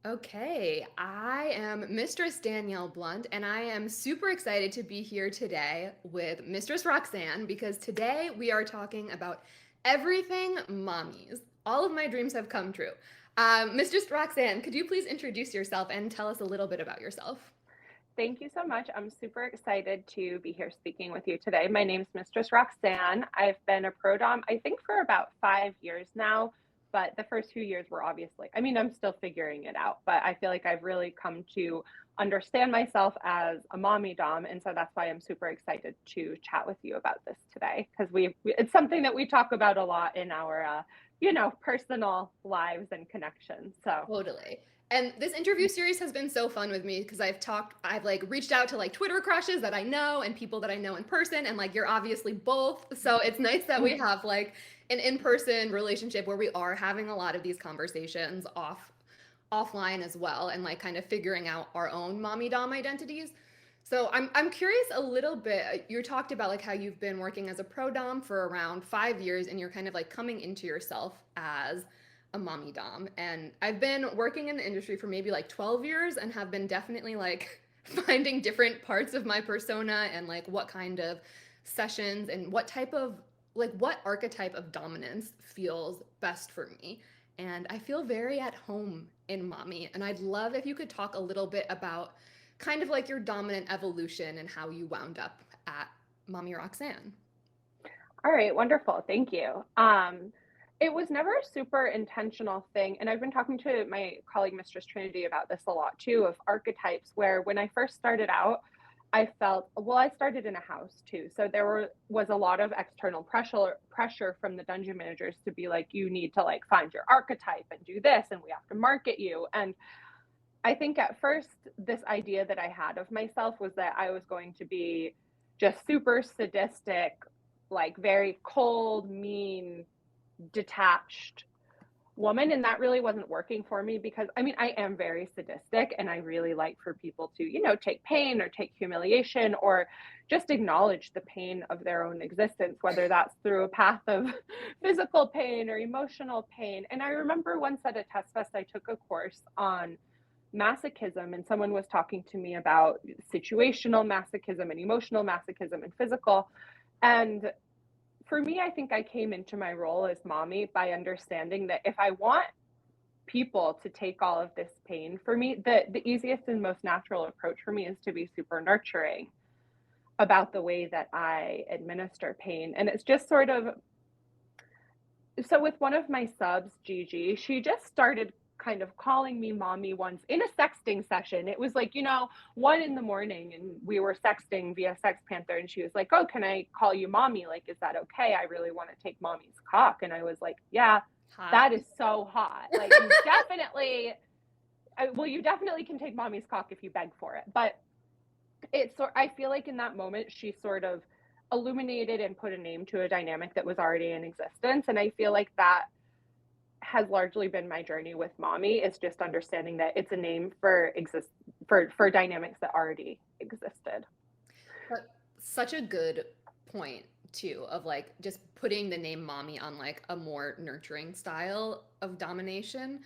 Okay, I am Mistress Danielle Blunt, and I am super excited to be here today with Mistress Roxanne because today we are talking about everything mommies. All of my dreams have come true. Mistress Roxanne, could you please introduce yourself and tell us a little bit about yourself? Thank you so much. I'm super excited to be here speaking with you today. My name is Mistress Roxanne. I've been a pro dom, I think, for about 5 years now, but the first few years were obviously, I'm still figuring it out, but I feel like I've really come to understand myself as a mommy dom. And so that's why I'm super excited to chat with you about this today, because it's something that we talk about a lot in our, personal lives and connections. So Totally. And this interview series has been so fun with me because I've like reached out to like Twitter crushes that I know and people that I know in person, and like you're obviously both. So it's nice that we have like an in-person relationship where we are having a lot of these conversations offline as well and like kind of figuring out our own mommy dom identities. So I'm curious a little bit. You talked about like how you've been working as a pro dom for around 5 years and you're kind of like coming into yourself as a mommy dom. And I've been working in the industry for maybe like 12 years and have been definitely like finding different parts of my persona and like what kind of sessions and what archetype of dominance feels best for me. And I feel very at home in mommy. And I'd love if you could talk a little bit about kind of like your dominant evolution and how you wound up at Mommy Roxanne. All right, wonderful. Thank you. It was never a super intentional thing. And I've been talking to my colleague, Mistress Trinity, about this a lot too, of archetypes, where when I first started out, I felt, well, I started in a house too. So was a lot of external pressure from the dungeon managers to be like, you need to like find your archetype and do this, and we have to market you. And I think at first, this idea that I had of myself was that I was going to be just super sadistic, like very cold, mean, detached woman. And that really wasn't working for me because I am very sadistic and I really like for people to, take pain or take humiliation or just acknowledge the pain of their own existence, whether that's through a path of physical pain or emotional pain. And I remember once at a test fest, I took a course on masochism, and someone was talking to me about situational masochism and emotional masochism and physical. And for me, I think I came into my role as mommy by understanding that if I want people to take all of this pain for me, the easiest and most natural approach for me is to be super nurturing about the way that I administer pain. And it's just sort of, so with one of my subs, Gigi, she just started kind of calling me mommy once in a sexting session. It was like, 1 a.m, and we were sexting via Sex Panther, and she was like, "Oh, can I call you mommy? Like, is that okay? I really want to take mommy's cock." And I was like, "Yeah, Hot. that is so hot. Like, you definitely can take mommy's cock if you beg for it." But I feel like in that moment, she sort of illuminated and put a name to a dynamic that was already in existence. And I feel like that has largely been my journey with mommy, is just understanding that it's a name for dynamics that already existed. But such a good point too of like just putting the name mommy on like a more nurturing style of domination.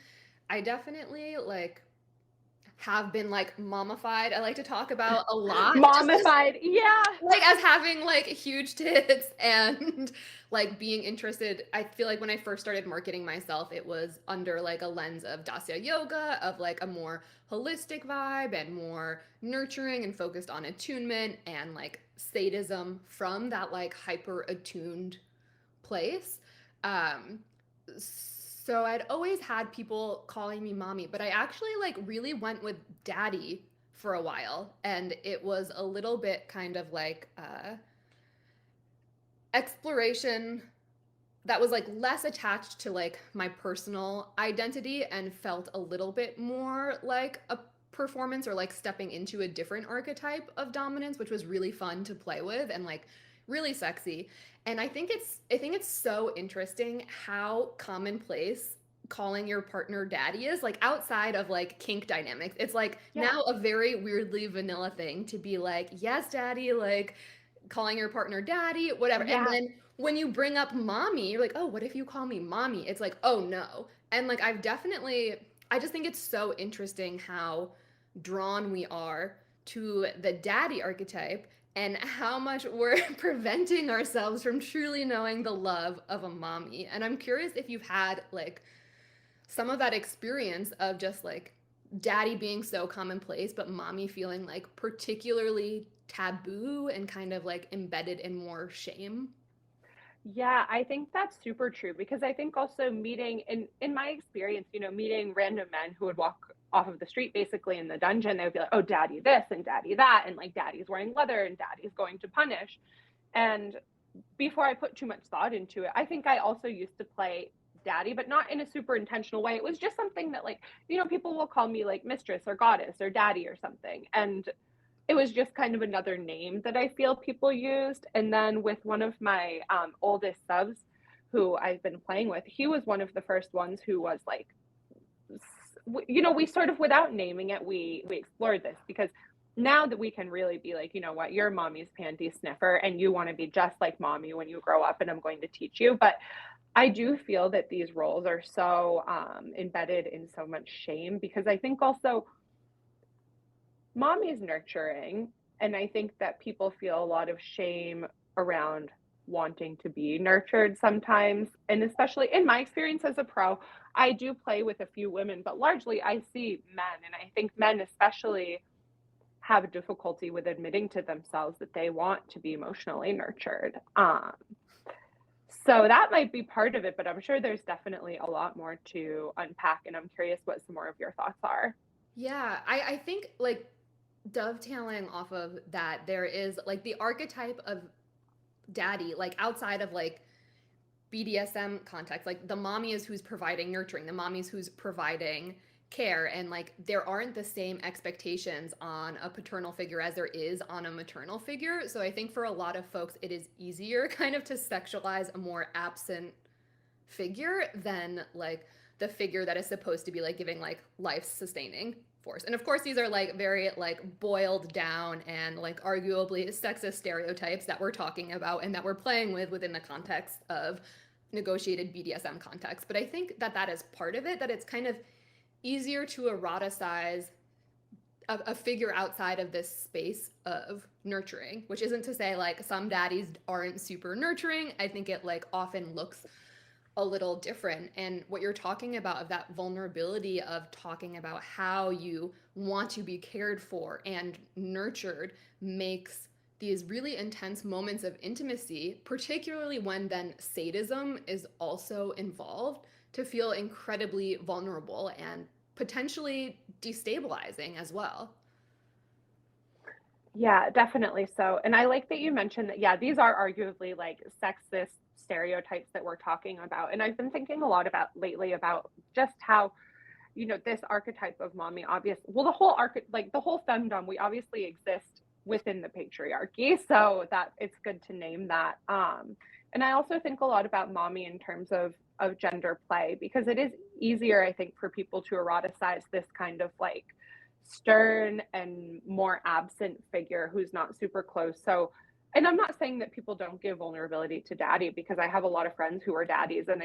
I definitely like have been like mommified. I like to talk about a lot just as Mommified, yeah. like as having like huge tits and like being interested. I feel like when I first started marketing myself, it was under like a lens of Dasya yoga, of like a more holistic vibe and more nurturing and focused on attunement and like sadism from that like hyper attuned place. um so I'd always had people calling me mommy, but I actually like really went with daddy for a while, and it was a little bit kind of like exploration that was like less attached to like my personal identity and felt a little bit more like a performance or like stepping into a different archetype of dominance, which was really fun to play with and like really sexy. And I think it's so interesting how commonplace calling your partner daddy is, like outside of like kink dynamics. It's like Yeah, now a very weirdly vanilla thing to be like, yes, daddy, like calling your partner daddy, whatever. And yeah. then when you bring up mommy, you're like, oh, what if you call me mommy? It's like, oh no. And like I just think it's so interesting how drawn we are to the daddy archetype and how much we're preventing ourselves from truly knowing the love of a mommy. And I'm curious if you've had like some of that experience of just like daddy being so commonplace, but mommy feeling like particularly taboo and kind of like embedded in more shame. Yeah, I think that's super true because I think also meeting in my experience, meeting random men who would walk off of the street basically in the dungeon, they would be like, "Oh, daddy this and daddy that," and like daddy's wearing leather and daddy's going to punish. And before I put too much thought into it, I think I also used to play daddy, but not in a super intentional way. It was just something that like, people will call me like mistress or goddess or daddy or something. And it was just kind of another name that I feel people used. And then with one of my oldest subs who I've been playing with, he was one of the first ones who was like, we sort of, without naming it, we explored this because now that we can really be like, you know what, you're mommy's panty sniffer and you want to be just like mommy when you grow up and I'm going to teach you. But I do feel that these roles are so embedded in so much shame because I think also mommy is nurturing. And I think that people feel a lot of shame around wanting to be nurtured sometimes. And especially in my experience as a pro, I do play with a few women, but largely I see men. And I think men, especially, have difficulty with admitting to themselves that they want to be emotionally nurtured. So that might be part of it, but I'm sure there's definitely a lot more to unpack. And I'm curious what some more of your thoughts are. Yeah, I think like dovetailing off of that, there is like the archetype of daddy, like outside of like BDSM context, like the mommy is who's providing nurturing, the mommy's who's providing care, and like there aren't the same expectations on a paternal figure as there is on a maternal figure. So I think for a lot of folks, it is easier kind of to sexualize a more absent figure than like the figure that is supposed to be like giving like life sustaining force. And of course these are like very like boiled down and like arguably sexist stereotypes that we're talking about and that we're playing with within the context of negotiated BDSM context. But I think that that is part of it, that it's kind of easier to eroticize a figure outside of this space of nurturing, which isn't to say like some daddies aren't super nurturing. I think it like often looks a little different. And what you're talking about of that vulnerability of talking about how you want to be cared for and nurtured makes these really intense moments of intimacy, particularly when then sadism is also involved, to feel incredibly vulnerable and potentially destabilizing as well. Yeah, definitely so. And I like that you mentioned that, yeah, these are arguably like sexist stereotypes that we're talking about. And I've been thinking a lot about lately about just how, this archetype of mommy, well, the whole femdom, we obviously exist within the patriarchy. So that it's good to name that. And I also think a lot about mommy in terms of gender play, because it is easier, I think, for people to eroticize this kind of like stern and more absent figure who's not super close. So, and I'm not saying that people don't give vulnerability to daddy, because I have a lot of friends who are daddies and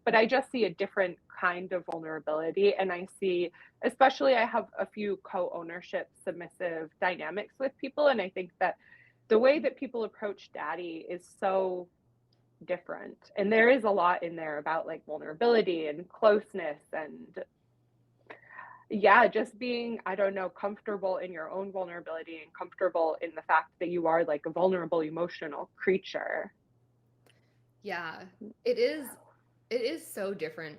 but I just see a different kind of vulnerability. And I see, especially, I have a few co-ownership submissive dynamics with people. And I think that the way that people approach daddy is so different. And there is a lot in there about like vulnerability and closeness and yeah, just being, I don't know, comfortable in your own vulnerability and comfortable in the fact that you are like a vulnerable emotional creature. Yeah, it is it is so different.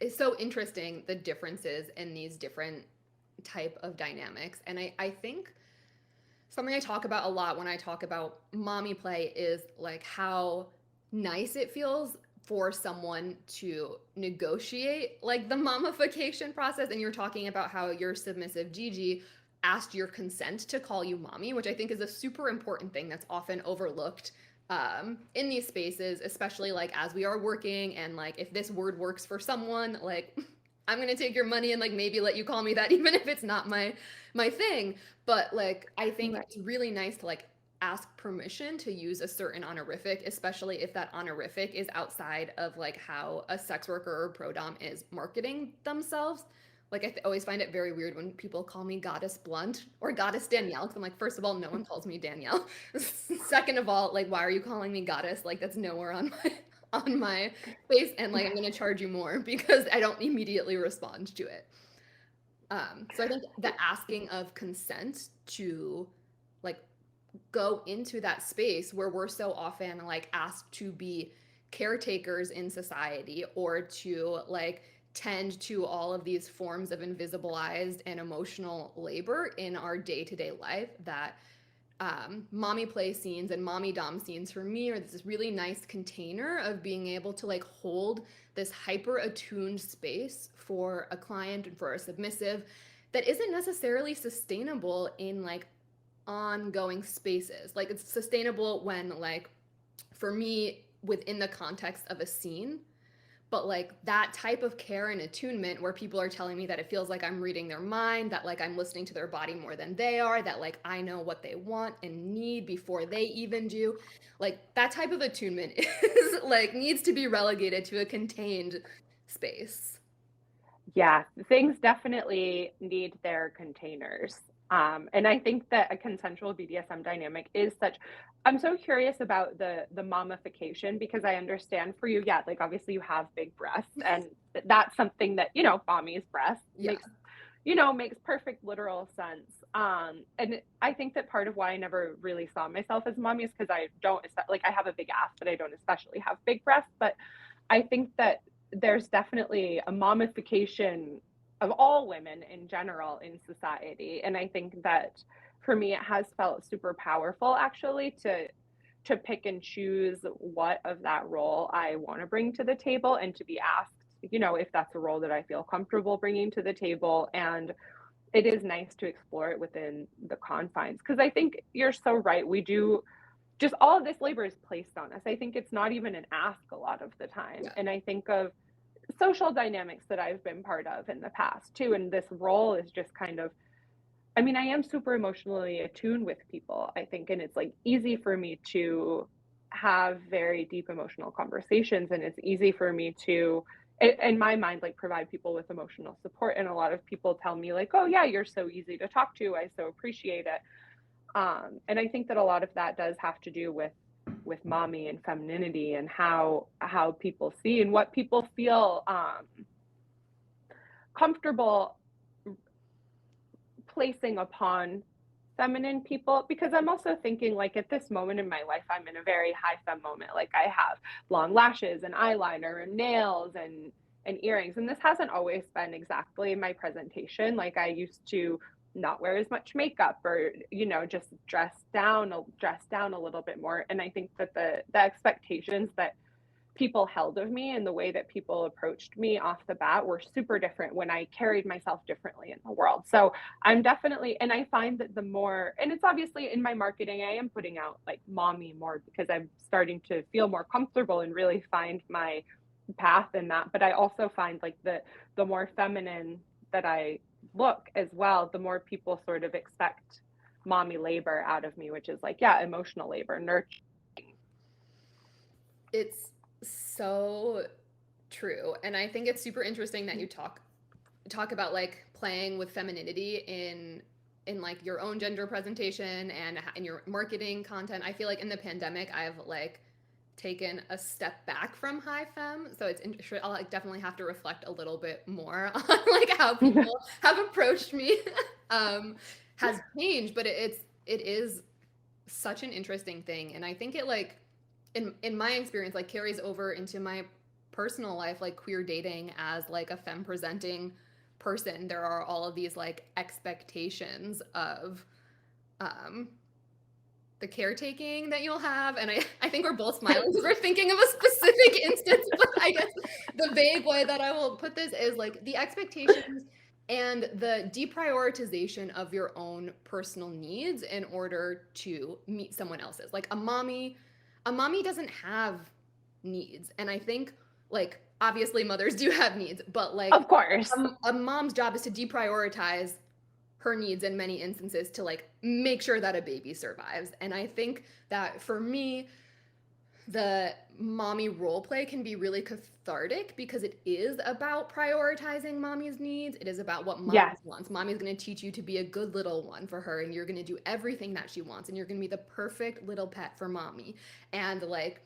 It's so interesting the differences in these different type of dynamics. And I think something I talk about a lot when I talk about mommy play is like how nice it feels for someone to negotiate like the mommification process. And you're talking about how your submissive Gigi asked your consent to call you mommy, which I think is a super important thing that's often overlooked in these spaces, especially like as we are working, and like if this word works for someone, like I'm gonna take your money and like maybe let you call me that even if it's not my thing. But like I think Right. it's really nice to like ask permission to use a certain honorific, especially if that honorific is outside of like how a sex worker or pro dom is marketing themselves. like I always find it very weird when people call me Goddess Blunt or Goddess Danielle, because I'm like, first of all, no one calls me Danielle. Second of all, like, why are you calling me Goddess? Like, that's nowhere on my face, and like I'm gonna charge you more because I don't immediately respond to it. So I think the asking of consent to like go into that space where we're so often like asked to be caretakers in society or to like tend to all of these forms of invisibilized and emotional labor in our day-to-day life, that mommy play scenes and mommy dom scenes for me are this really nice container of being able to like hold this hyper attuned space for a client and for a submissive that isn't necessarily sustainable in like ongoing spaces. Like it's sustainable when like for me within the context of a scene, but like that type of care and attunement where people are telling me that it feels like I'm reading their mind, that like I'm listening to their body more than they are, that like I know what they want and need before they even do, like that type of attunement is like needs to be relegated to a contained space. Yeah, things definitely need their containers. And I think that a consensual BDSM dynamic is such. I'm so curious about the mommification because I understand for you, yeah, like obviously you have big breasts, and that's something that mommy's breasts Yeah. makes perfect literal sense. And I think that part of why I never really saw myself as mommy is because I don't like I have a big ass, but I don't especially have big breasts. But I think that there's definitely a mommification of all women in general in society. And I think that for me, it has felt super powerful actually to pick and choose what of that role I want to bring to the table and to be asked, if that's a role that I feel comfortable bringing to the table. And it is nice to explore it within the confines because I think you're so right. We do just all of this labor is placed on us. I think it's not even an ask a lot of the time. Yeah. And I think of social dynamics that I've been part of in the past too. And this role is just kind of, I mean, I am super emotionally attuned with people, I think, and it's like easy for me to have very deep emotional conversations. And it's easy for me to, in my mind, like provide people with emotional support. And a lot of people tell me, like, oh, yeah, you're so easy to talk to. I so appreciate it. And I think that a lot of that does have to do with mommy and femininity and how people see and what people feel comfortable placing upon feminine people, because I'm also thinking like at this moment in my life I'm in a very high fem moment. Like I have long lashes and eyeliner and nails and earrings, and this hasn't always been exactly my presentation. Like I used to not wear as much makeup or just dress down a little bit more. And I think that the expectations that people held of me and the way that people approached me off the bat were super different when I carried myself differently in the world. So I'm definitely, and I find that the more, and it's obviously in my marketing, I am putting out like mommy more because I'm starting to feel more comfortable and really find my path in that. But I also find like the more feminine that I look as well, the more people sort of expect mommy labor out of me, which is like, yeah, emotional labor, nurture. It's so true. And I think it's super interesting that you talk about like playing with femininity in like your own gender presentation and in your marketing content. I feel like in the pandemic I've like taken a step back from high fem, so it's interesting. I'll like definitely have to reflect a little bit more on like how people have approached me has changed, but it is such an interesting thing. And I think it like in my experience like carries over into my personal life, like queer dating as like a femme presenting person. There are all of these like expectations of um the caretaking that you'll have. And I think we're both smiling because we're thinking of a specific instance, but I guess the vague way that I will put this is like the expectations and the deprioritization of your own personal needs in order to meet someone else's. Like a mommy doesn't have needs. And I think like obviously mothers do have needs, but like Of course. a mom's job is to deprioritize her needs in many instances to like make sure that a baby survives. And I think that for me, the mommy role play can be really cathartic because it is about prioritizing mommy's needs. It is about what mommy Yes. wants. Mommy's going to teach you to be a good little one for her, and you're going to do everything that she wants, and you're going to be the perfect little pet for mommy. And like,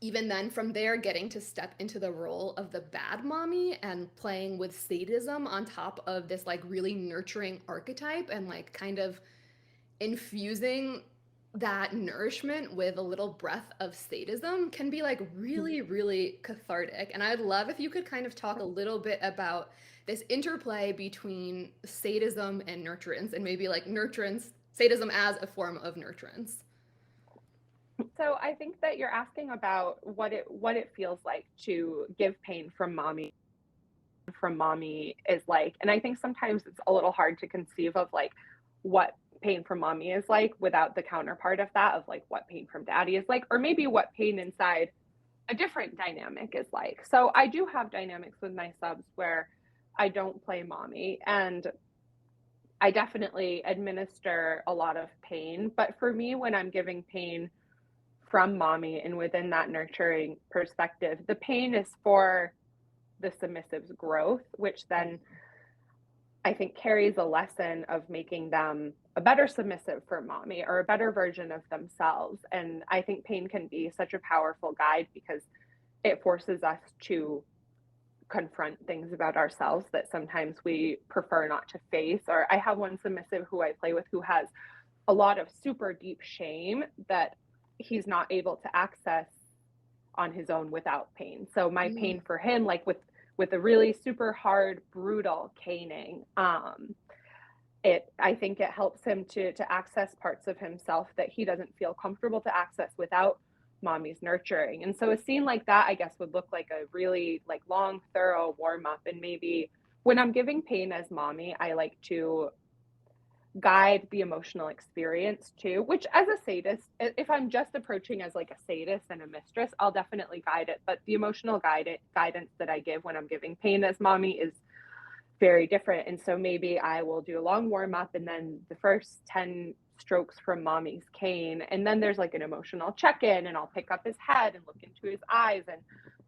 even then from there, getting to step into the role of the bad mommy and playing with sadism on top of this like really nurturing archetype, and like kind of infusing that nourishment with a little breath of sadism can be like really, really cathartic. And I'd love if you could kind of talk a little bit about this interplay between sadism and nurturance, and maybe like nurturance, sadism as a form of nurturance. So I think that you're asking about what it feels like to give pain from mommy is like. And I think sometimes it's a little hard to conceive of like what pain from mommy is like without the counterpart of that, of like what pain from daddy is like, or maybe what pain inside a different dynamic is like. So I do have dynamics with my subs where I don't play mommy, and I definitely administer a lot of pain. But for me, when I'm giving pain from mommy and within that nurturing perspective, the pain is for the submissive's growth, which then I think carries a lesson of making them a better submissive for mommy, or a better version of themselves. And I think pain can be such a powerful guide because it forces us to confront things about ourselves that sometimes we prefer not to face. Or I have one submissive who I play with who has a lot of super deep shame that he's not able to access on his own without pain. So my pain for him, like with a really super hard, brutal caning, I think it helps him to access parts of himself that he doesn't feel comfortable to access without mommy's nurturing. And so a scene like that, I guess, would look like a really like long, thorough warm up. And maybe when I'm giving pain as mommy, I like to guide the emotional experience too, which as a sadist, if I'm just approaching as like a sadist and a mistress, I'll definitely guide it. But the emotional guidance that I give when I'm giving pain as mommy is very different. And so maybe I will do a long warm up and then the first 10 strokes from mommy's cane. And then there's like an emotional check-in, and I'll pick up his head and look into his eyes and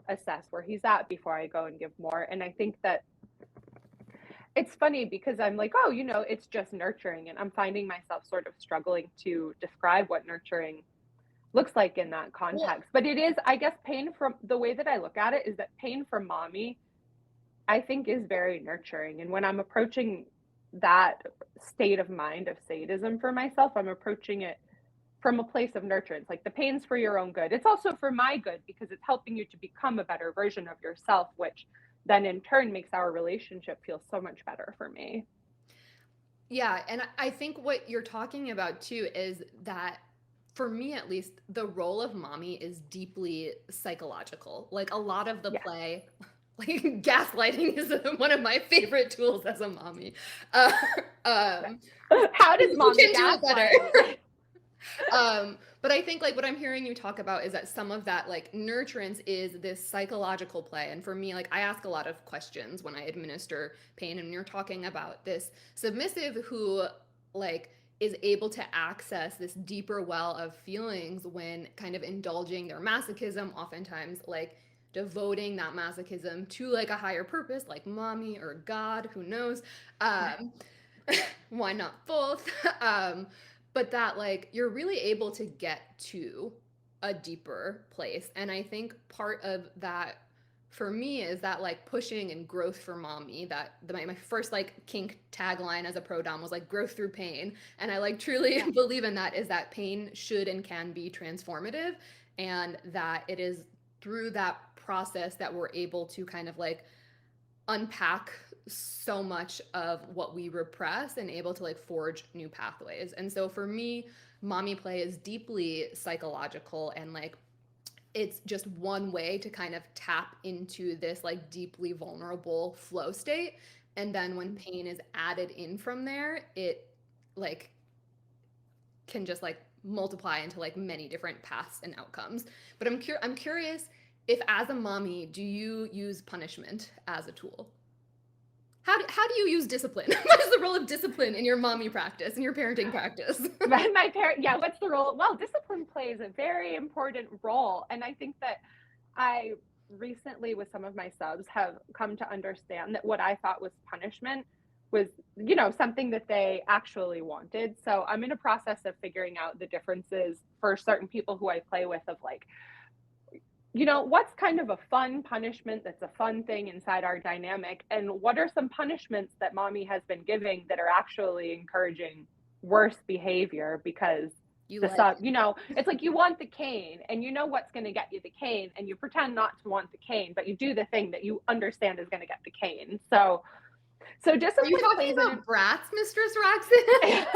assess where he's at before I go and give more. And I think that it's funny because I'm like, oh, it's just nurturing. And I'm finding myself sort of struggling to describe what nurturing looks like in that context. But it is, I guess, pain from the way that I look at it is that pain from mommy, I think, is very nurturing. And when I'm approaching that state of mind of sadism for myself, I'm approaching it from a place of nurturance. Like the pain's for your own good. It's also for my good because it's helping you to become a better version of yourself, which then in turn makes our relationship feel so much better for me. Yeah, and I think what you're talking about too is that, for me at least, the role of mommy is deeply psychological. Like a lot of the Yeah. play, like gaslighting is one of my favorite tools as a mommy. How does mommy can do it better? gaslight? But I think like what I'm hearing you talk about is that some of that like nurturance is this psychological play. And for me, like I ask a lot of questions when I administer pain, and you're talking about this submissive who like is able to access this deeper well of feelings when kind of indulging their masochism, oftentimes like devoting that masochism to like a higher purpose, like mommy or God, who knows. Why not both? But that like you're really able to get to a deeper place. And I think part of that for me is that like pushing and growth for mommy, that my first like kink tagline as a pro dom was like growth through pain. And I like truly believe in that, is that pain should and can be transformative, and that it is through that process that we're able to kind of like unpack so much of what we repress and able to like forge new pathways. And so for me, mommy play is deeply psychological, and like it's just one way to kind of tap into this like deeply vulnerable flow state. And then when pain is added in from there, it like can just like multiply into like many different paths and outcomes. But I'm curious if as a mommy, do you use punishment as a tool? how do you use discipline? What is the role of discipline in your mommy practice, in your parenting practice? My parent, yeah, what's the role? Well, discipline plays a very important role. And I think that I recently, with some of my subs, have come to understand that what I thought was punishment was, something that they actually wanted. So I'm in a process of figuring out the differences for certain people who I play with of like, what's kind of a fun punishment that's a fun thing inside our dynamic? And what are some punishments that mommy has been giving that are actually encouraging worse behavior because it's like you want the cane and you know what's going to get you the cane and you pretend not to want the cane, but you do the thing that you understand is going to get the cane. So discipline. Are you talking about brats, Mistress Roxanne?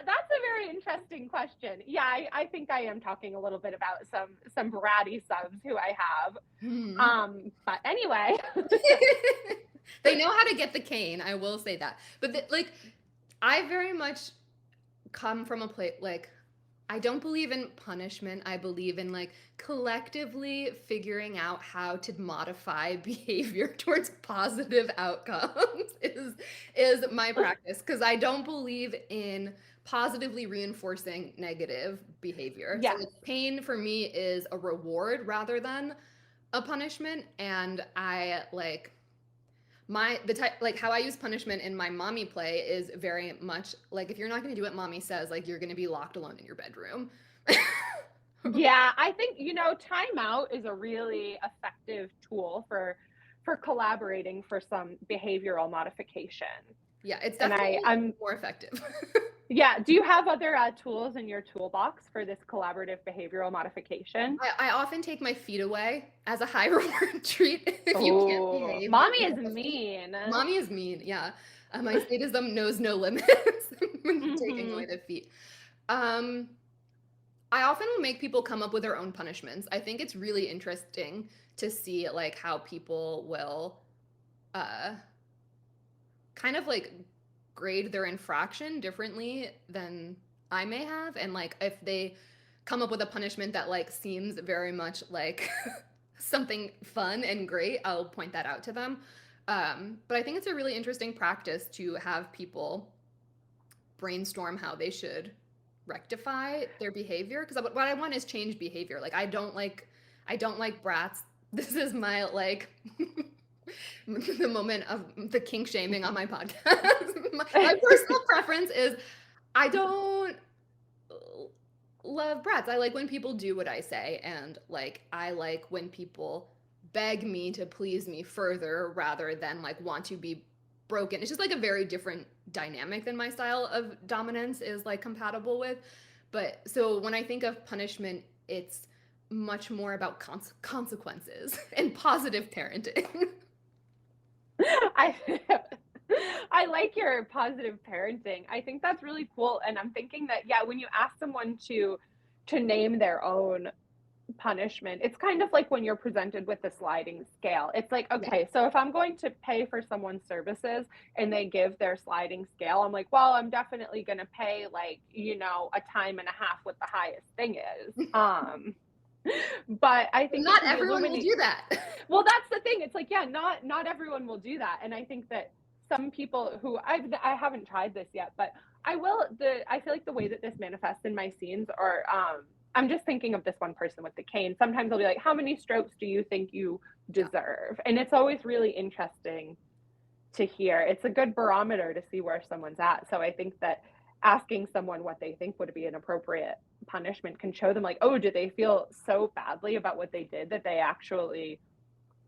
That's a very interesting question. Yeah, I think I am talking a little bit about some bratty subs who I have. But anyway. They know how to get the cane, I will say that. But I very much come from a place, like, I don't believe in punishment. I believe in like collectively figuring out how to modify behavior towards positive outcomes is my practice, because I don't believe in positively reinforcing negative behavior. Yeah. So like, pain for me is a reward rather than a punishment, and I like how I use punishment in my mommy play is very much like, if you're not going to do what mommy says, like, you're going to be locked alone in your bedroom. Yeah, I think, timeout is a really effective tool for collaborating for some behavioral modification. Yeah, it's definitely I'm more effective. Yeah. Do you have other tools in your toolbox for this collaborative behavioral modification? I often take my feet away as a high reward treat if you can't behave. Mommy is mean. Mommy is mean, yeah. My sadism knows no limits when taking away the feet. I often will make people come up with their own punishments. I think it's really interesting to see like how people will kind of like grade their infraction differently than I may have, and like if they come up with a punishment that like seems very much like something fun and great, I'll point that out to them. But I think it's a really interesting practice to have people brainstorm how they should rectify their behavior, because what I want is changed behavior. Like I don't like brats. This is my like the moment of the kink shaming on my podcast. My personal preference is I don't love brats. I like when people do what I say, and like I like when people beg me to please me further rather than like want to be broken. It's just like a very different dynamic than my style of dominance is like compatible with. But so when I think of punishment, it's much more about consequences and positive parenting. I like your positive parenting. I think that's really cool. And I'm thinking that, yeah, when you ask someone to name their own punishment, it's kind of like when you're presented with the sliding scale. It's like, okay, so if I'm going to pay for someone's services and they give their sliding scale, I'm like, well, I'm definitely going to pay like, a time and a half what the highest thing is. But I think not everyone will do that. Well, that's the thing. It's like, yeah, not everyone will do that. And I think that some people who I haven't tried this yet, but I feel like the way that this manifests in my scenes are, I'm just thinking of this one person with the cane. Sometimes I'll be like, how many strokes do you think you deserve? And it's always really interesting to hear. It's a good barometer to see where someone's at. So I think that asking someone what they think would be an appropriate punishment can show them like, oh, do they feel so badly about what they did that they actually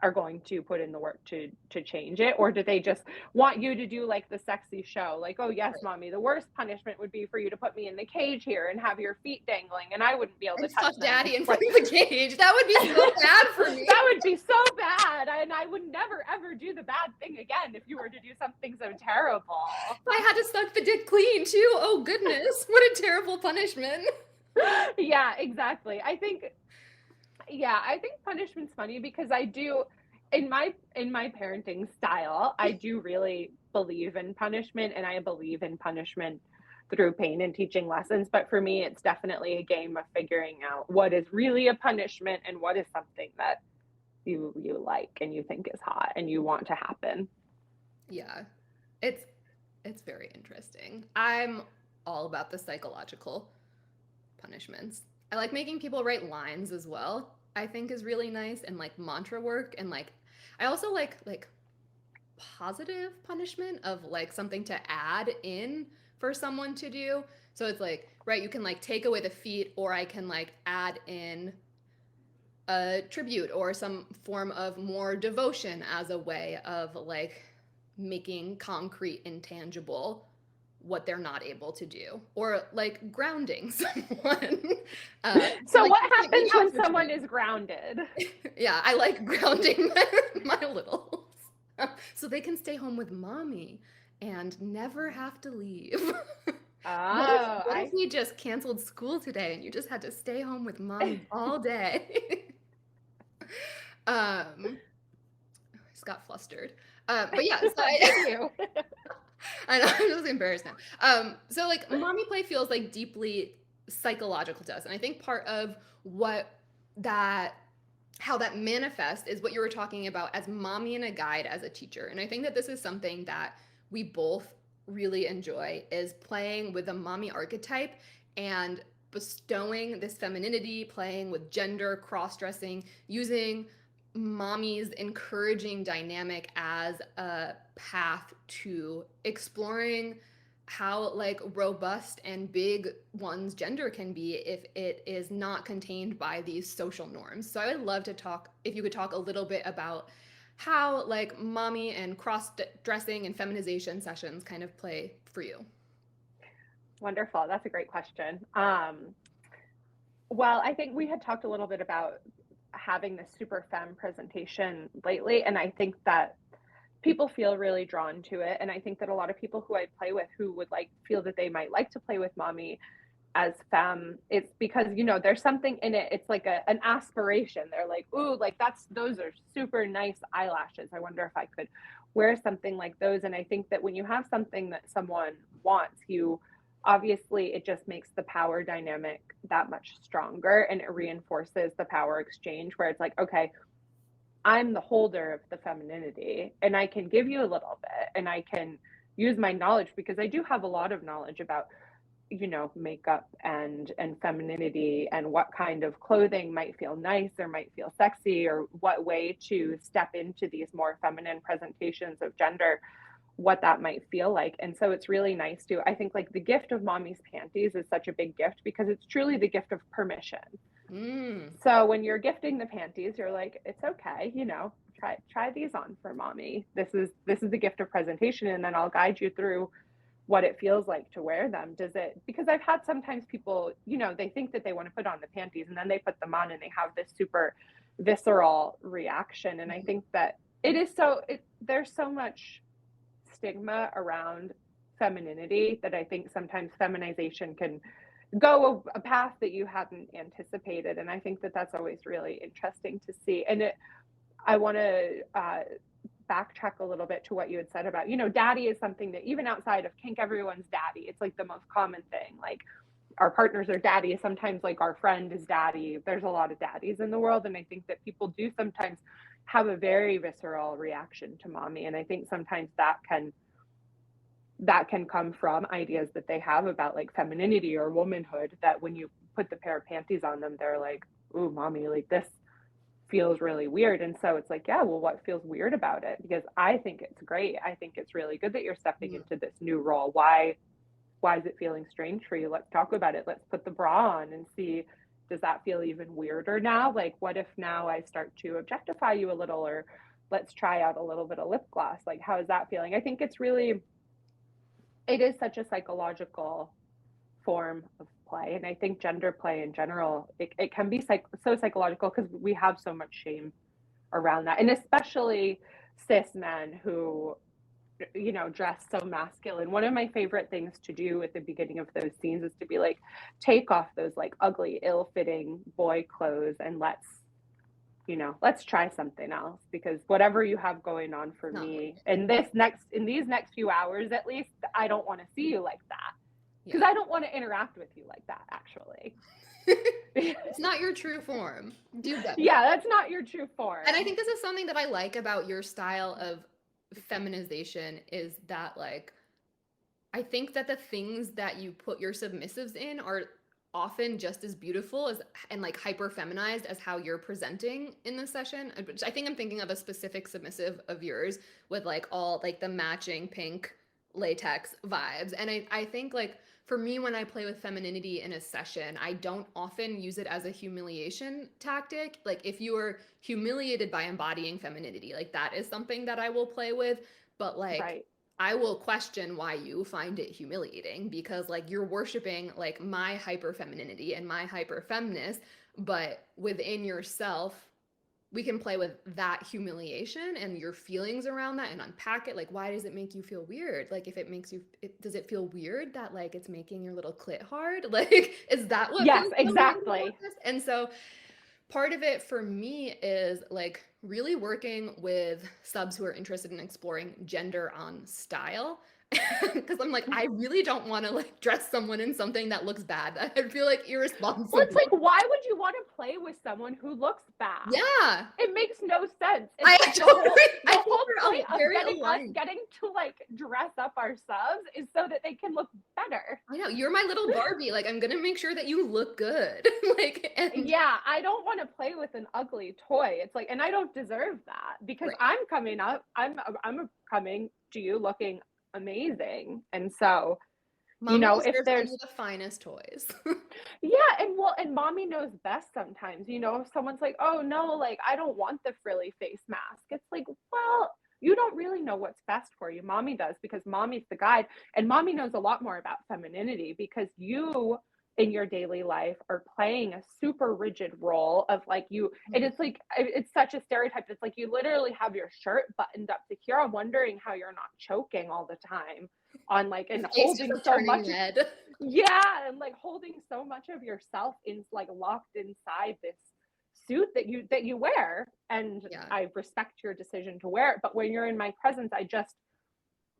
are going to put in the work to change it? Or do they just want you to do like the sexy show? Like, oh yes, mommy, the worst punishment would be for you to put me in the cage here and have your feet dangling and I wouldn't be able to touch daddy in front of the cage. That would be so bad for me. That would be so bad. And I would never ever do the bad thing again if you were to do something so terrible. I had to suck the dick clean too. Oh goodness, what a terrible punishment. Yeah, exactly. I think punishment's funny because I do, in my parenting style, I do really believe in punishment, and I believe in punishment through pain and teaching lessons. But for me, it's definitely a game of figuring out what is really a punishment and what is something that you like and you think is hot and you want to happen. Yeah. It's very interesting. I'm all about the psychological punishments. I like making people write lines as well. I think is really nice, and like mantra work, and like I also like positive punishment of like something to add in for someone to do. So it's like, right, you can like take away the feat, or I can like add in a tribute or some form of more devotion as a way of like making concrete and tangible what they're not able to do, or like grounding someone. So like, what happens when for someone me. is grounded? Yeah, I like grounding my littles so they can stay home with mommy and never have to leave. Oh, What if we just canceled school today and you just had to stay home with mommy all day? I just got flustered. But yeah, so you. I know, I'm just embarrassed now. So like mommy play feels like deeply psychological to us. And I think part of what that how that manifests is what you were talking about as mommy and a guide as a teacher. And I think that this is something that we both really enjoy, is playing with a mommy archetype and bestowing this femininity, playing with gender, cross-dressing, using mommy's encouraging dynamic as a path to exploring how like robust and big one's gender can be if it is not contained by these social norms. So I would love to talk, if you could talk a little bit about how like mommy and cross-dressing and feminization sessions kind of play for you. Wonderful. That's a great question. Well, I think we had talked a little bit about having this super femme presentation lately, and I think that people feel really drawn to it. And I think that a lot of people who I play with who would like feel that they might like to play with mommy as femme, it's because, you know, there's something in it. It's like an aspiration. They're like, ooh, like those are super nice eyelashes. I wonder if I could wear something like those. And I think that when you have something that someone wants, you obviously, it just makes the power dynamic that much stronger, and it reinforces the power exchange where it's like, okay, I'm the holder of the femininity and I can give you a little bit and I can use my knowledge, because I do have a lot of knowledge about, you know, makeup and femininity and what kind of clothing might feel nice or might feel sexy, or what way to step into these more feminine presentations of gender, what that might feel like. And so it's really nice to, I think, like the gift of mommy's panties is such a big gift because it's truly the gift of permission. So when you're gifting the panties, you're like, it's okay, you know, try these on for mommy. This is the gift of presentation, and then I'll guide you through what it feels like to wear them. Does it, because I've had sometimes people, you know, they think that they want to put on the panties and then they put them on and they have this super visceral reaction. And I think that there's so much stigma around femininity that I think sometimes feminization can go a path that you hadn't anticipated. And I think that that's always really interesting to see. And I want to backtrack a little bit to what you had said about, you know, daddy is something that even outside of kink, everyone's daddy. It's like the most common thing. Like our partners are daddy. Sometimes like our friend is daddy. There's a lot of daddies in the world. And I think that people do sometimes have a very visceral reaction to mommy. And I think sometimes that can come from ideas that they have about like femininity or womanhood, that when you put the pair of panties on them, they're like, ooh, mommy, like this feels really weird. And so it's like, yeah, well, what feels weird about it? Because I think it's great. I think it's really good that you're stepping into this new role. Why is it feeling strange for you? Let's talk about it. Let's put the bra on and see, does that feel even weirder now? Like, what if now I start to objectify you a little, or let's try out a little bit of lip gloss? Like, how is that feeling? I think it is such a psychological form of play. And I think gender play in general, it can be so psychological because we have so much shame around that. And especially cis men who, you know, dress so masculine. One of my favorite things to do at the beginning of those scenes is to be like, take off those like ugly, ill-fitting boy clothes and let's try something else, because whatever you have going on for me in these next few hours, at least, I don't want to see you like that, because I don't want to interact with you like that, actually. It's not your true form. Do better. Yeah, that's not your true form. And I think this is something that I like about your style of feminization is that like I think that the things that you put your submissives in are often just as beautiful as and like hyper feminized as how you're presenting in the session. Which I think I'm thinking of a specific submissive of yours with like all like the matching pink latex vibes. And I think like for me when I play with femininity in a session, I don't often use it as a humiliation tactic. Like if you are humiliated by embodying femininity, like that is something that I will play with. But like Right. I will question why you find it humiliating because like you're worshiping like my hyper femininity and my hyper feminist, but within yourself, we can play with that humiliation and your feelings around that and unpack it. Like, why does it make you feel weird? Like, if it makes you, does it feel weird that like it's making your little clit hard? Like, is that what? Yes, feels so weird exactly. about this? And so part of it for me is like really working with subs who are interested in exploring gender on style because I'm like I really don't want to like dress someone in something that looks bad. I'd feel like irresponsible. Well, it's like, why would you want to play with someone who looks bad? Yeah, It makes no sense. It's I like totally, the I whole think we're point of very getting aligned. getting to like dress up our subs is so that they can look better. I know you're my little Barbie. Like I'm gonna make sure that you look good. Like and Yeah, I don't want to play with an ugly toy. It's like, and I don't deserve that because right. I'm coming up. I'm coming to you looking amazing, and so Mommy if deserves there's only the finest toys. yeah, and mommy knows best sometimes. If someone's like, oh no, like I don't want the frilly face mask. It's like, well, you don't really know what's best for you. Mommy does because mommy's the guide, and mommy knows a lot more about femininity because you in your daily life are playing a super rigid role of like you and it's like it's such a stereotype. It's like you literally have your shirt buttoned up to here. I'm wondering how you're not choking all the time on like and holding so much Red. yeah, and like holding so much of yourself in like locked inside this suit that you wear. And Yeah. I respect your decision to wear it, but when you're in my presence, I just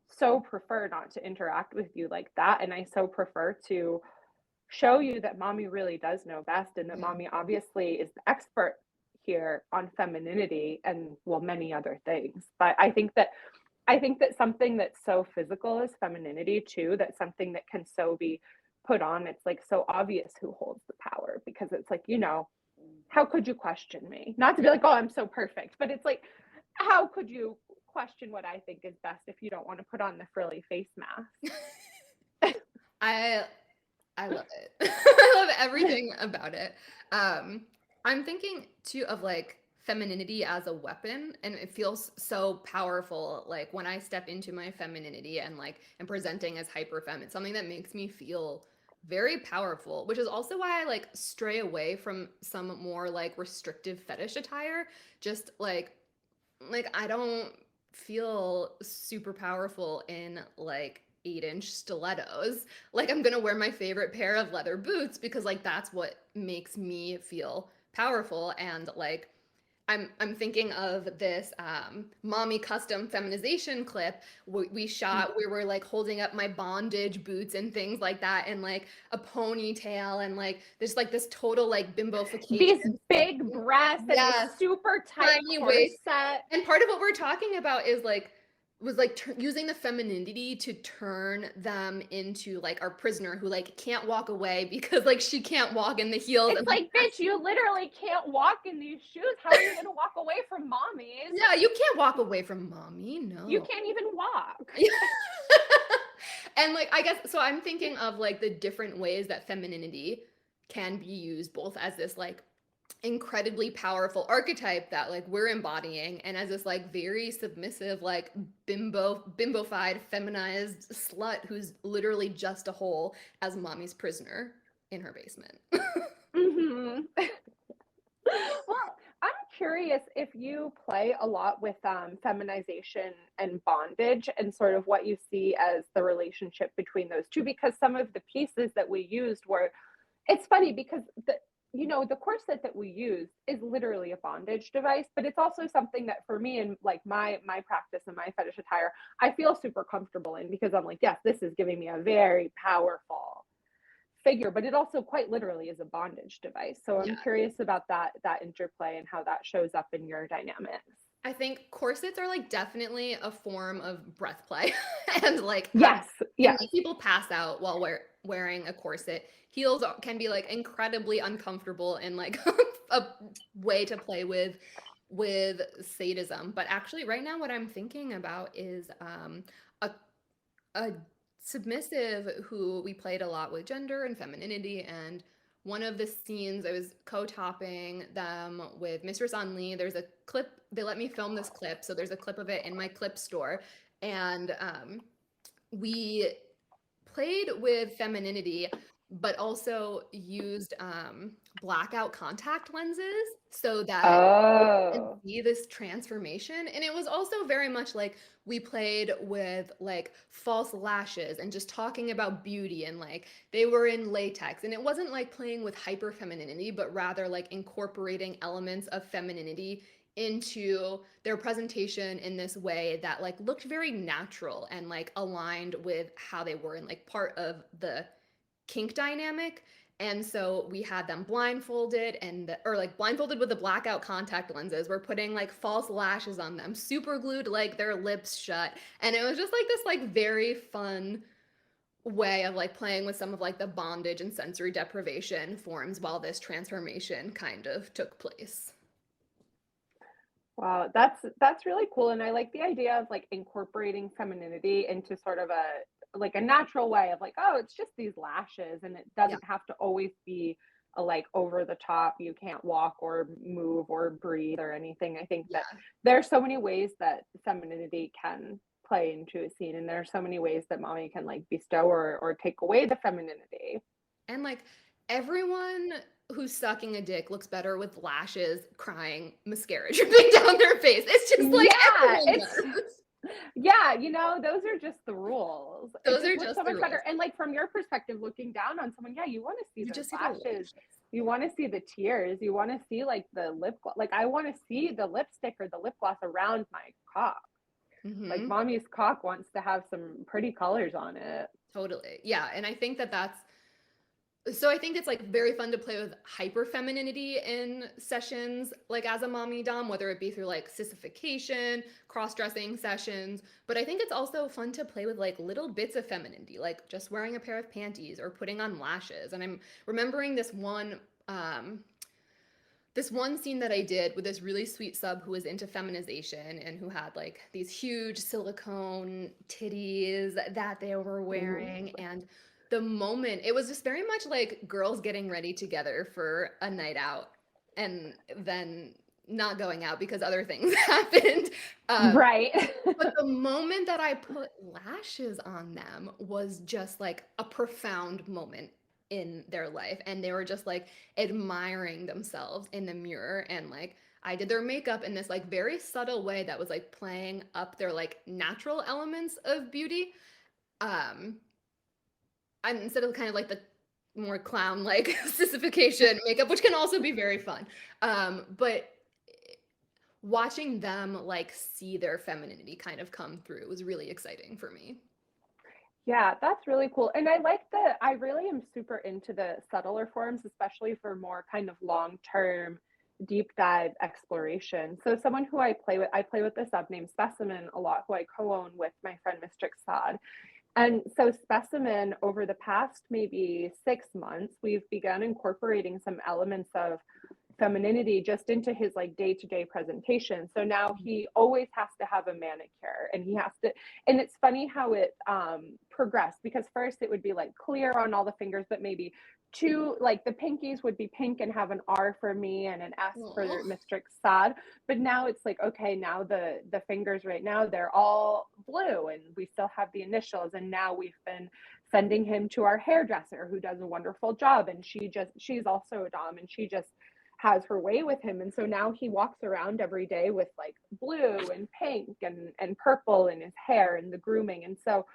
so prefer not to interact with you like that. And I so prefer to show you that mommy really does know best and that Yeah. mommy obviously is the expert here on femininity and well many other things. But I think that something that's so physical is femininity too. That's something that can so be put on. It's like so obvious who holds the power because it's like, how could you question me? Not to be like, oh, I'm so perfect, but it's like, how could you question what I think is best if you don't want to put on the frilly face mask? I love it. I love everything about it. I'm thinking too of like femininity as a weapon, and it feels so powerful. Like when I step into my femininity and like am presenting as hyper femme, it's something that makes me feel very powerful, which is also why I like stray away from some more like restrictive fetish attire. Just like I don't feel super powerful in like 8-inch stilettos. Like I'm gonna wear my favorite pair of leather boots because like that's what makes me feel powerful. And like I'm thinking of this mommy custom feminization clip we shot where we're like holding up my bondage boots and things like that and like a ponytail and like there's like this total like bimbofication. These big breasts and Yes, this super tight tiny waist. corset. And part of what we're talking about is like was like using the femininity to turn them into like our prisoner who like can't walk away because like she can't walk in the heels. It's And like, bitch, you literally can't walk in these shoes. How are you going to walk away from mommies? yeah, you can't walk away from mommy. No. You can't even walk. And like I guess so I'm thinking of like the different ways that femininity can be used both as this like incredibly powerful archetype that like we're embodying and as this like very submissive like bimbofied feminized slut who's literally just a hole as mommy's prisoner in her basement. Mm-hmm. Well, I'm curious if you play a lot with feminization and bondage and sort of what you see as the relationship between those two, because some of the pieces that we used were, it's funny because the corset that we use is literally a bondage device, but it's also something that for me and like my practice and my fetish attire, I feel super comfortable in because I'm like, yes, this is giving me a very powerful figure, but it also quite literally is a bondage device. So I'm Yeah. curious about that interplay and how that shows up in your dynamics. I think corsets are like definitely a form of breath play and like Yes, can yes. make people pass out while wearing a corset. Heels can be like incredibly uncomfortable and like a way to play with sadism. But actually right now what I'm thinking about is a a submissive who we played a lot with gender and femininity. And one of the scenes I was co-topping them with Mistress Roxanne. There's a clip, they let me film this clip, so there's a clip of it in my clip store. And we played with femininity but also used blackout contact lenses so that and Oh. see this transformation. And it was also very much like we played with like false lashes and just talking about beauty, and like they were in latex, and it wasn't like playing with hyper femininity but rather like incorporating elements of femininity into their presentation in this way that like looked very natural and like aligned with how they were and like part of the kink dynamic. And so we had them blindfolded or like blindfolded with the blackout contact lenses. We're putting like false lashes on them, super glued like their lips shut. And it was just like this like very fun way of like playing with some of like the bondage and sensory deprivation forms while this transformation kind of took place. Wow, that's really cool, and I like the idea of, like, incorporating femininity into sort of a natural way of like, "Oh, it's just these lashes," and it Yeah. doesn't have to always be a, like, over the top, you can't walk or move or breathe or anything. I think that Yeah. there are so many ways that femininity can play into a scene, and there are so many ways that mommy can, like, bestow or take away the femininity. And like everyone who's sucking a dick looks better with lashes, crying, mascara dripping down their face. It's just like Yeah, everyone it's does. yeah, those are just the rules. It Those just are looks just so the much better. rules. And like from your perspective, looking down on someone, yeah, you want to see You those just see the lashes. lashes. You want to see the tears. You want to see like the lip gloss. Like I want to see the lipstick or the lip gloss around my cock. Like Hmm. mommy's cock wants to have some pretty colors on it. Totally. Yeah. And I think that that's so I think it's like very fun to play with hyper femininity in sessions, like as a mommy dom, whether it be through like sissification, cross dressing sessions. But I think it's also fun to play with like little bits of femininity, like just wearing a pair of panties or putting on lashes. And I'm remembering this one scene that I did with this really sweet sub who was into feminization and who had like these huge silicone titties that they were Ooh. wearing. And the moment, it was just very much like girls getting ready together for a night out and then not going out because other things happened. Um, Right. but the moment that I put lashes on them was just like a profound moment in their life. And they were just like admiring themselves in the mirror. And like I did their makeup in this like very subtle way that was like playing up their like natural elements of beauty. Um, and instead of kind of like the more clown like sissification makeup, which can also be very fun. But watching them like see their femininity kind of come through was really exciting for me. Yeah, that's really cool. And I like that I really am super into the subtler forms, especially for more kind of long-term deep dive exploration. So someone who I play with this sub named Specimen a lot, who I co-own with my friend Mistress Roxanne. And so Specimen, over the past maybe 6 months, we've begun incorporating some elements of femininity just into his like day-to-day presentation. So now he always has to have a manicure, and he has to, and it's funny how it progressed, because first it would be like clear on all the fingers, but maybe two, like the pinkies would be pink and have an R for me and an S for Aw. Mr. Sad. But now it's like, okay, now the fingers right now they're all blue and we still have the initials. And now we've been sending him to our hairdresser who does a wonderful job, and she's also a dom, and she just has her way with him. And so now he walks around every day with like blue and pink and purple in his hair and the grooming. And so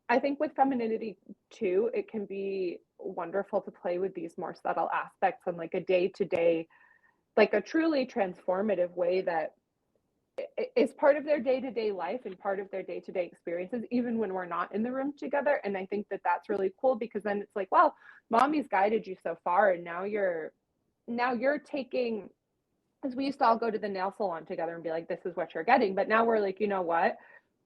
I think with femininity too, it can be wonderful to play with these more subtle aspects on like a day to day, like a truly transformative way that is part of their day-to-day life and part of their day-to-day experiences, even when we're not in the room together. And I think that that's really cool, because then it's like, well, mommy's guided you so far, and now you're taking, because we used to all go to the nail salon together and be like, this is what you're getting. But now we're like, you know what?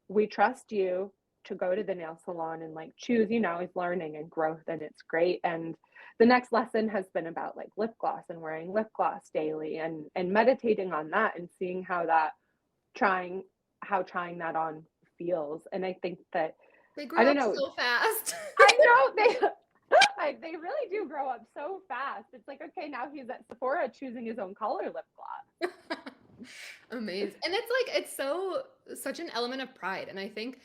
We trust you to go to the nail salon and like choose, is learning and growth, and it's great. And the next lesson has been about like lip gloss and wearing lip gloss daily, and meditating on that and seeing trying trying that on feels. And I think that, They I grow don't up know, so fast. I know they really do grow up so fast. It's like, okay, now he's at Sephora choosing his own color lip gloss. Amazing. And it's such an element of pride. And I think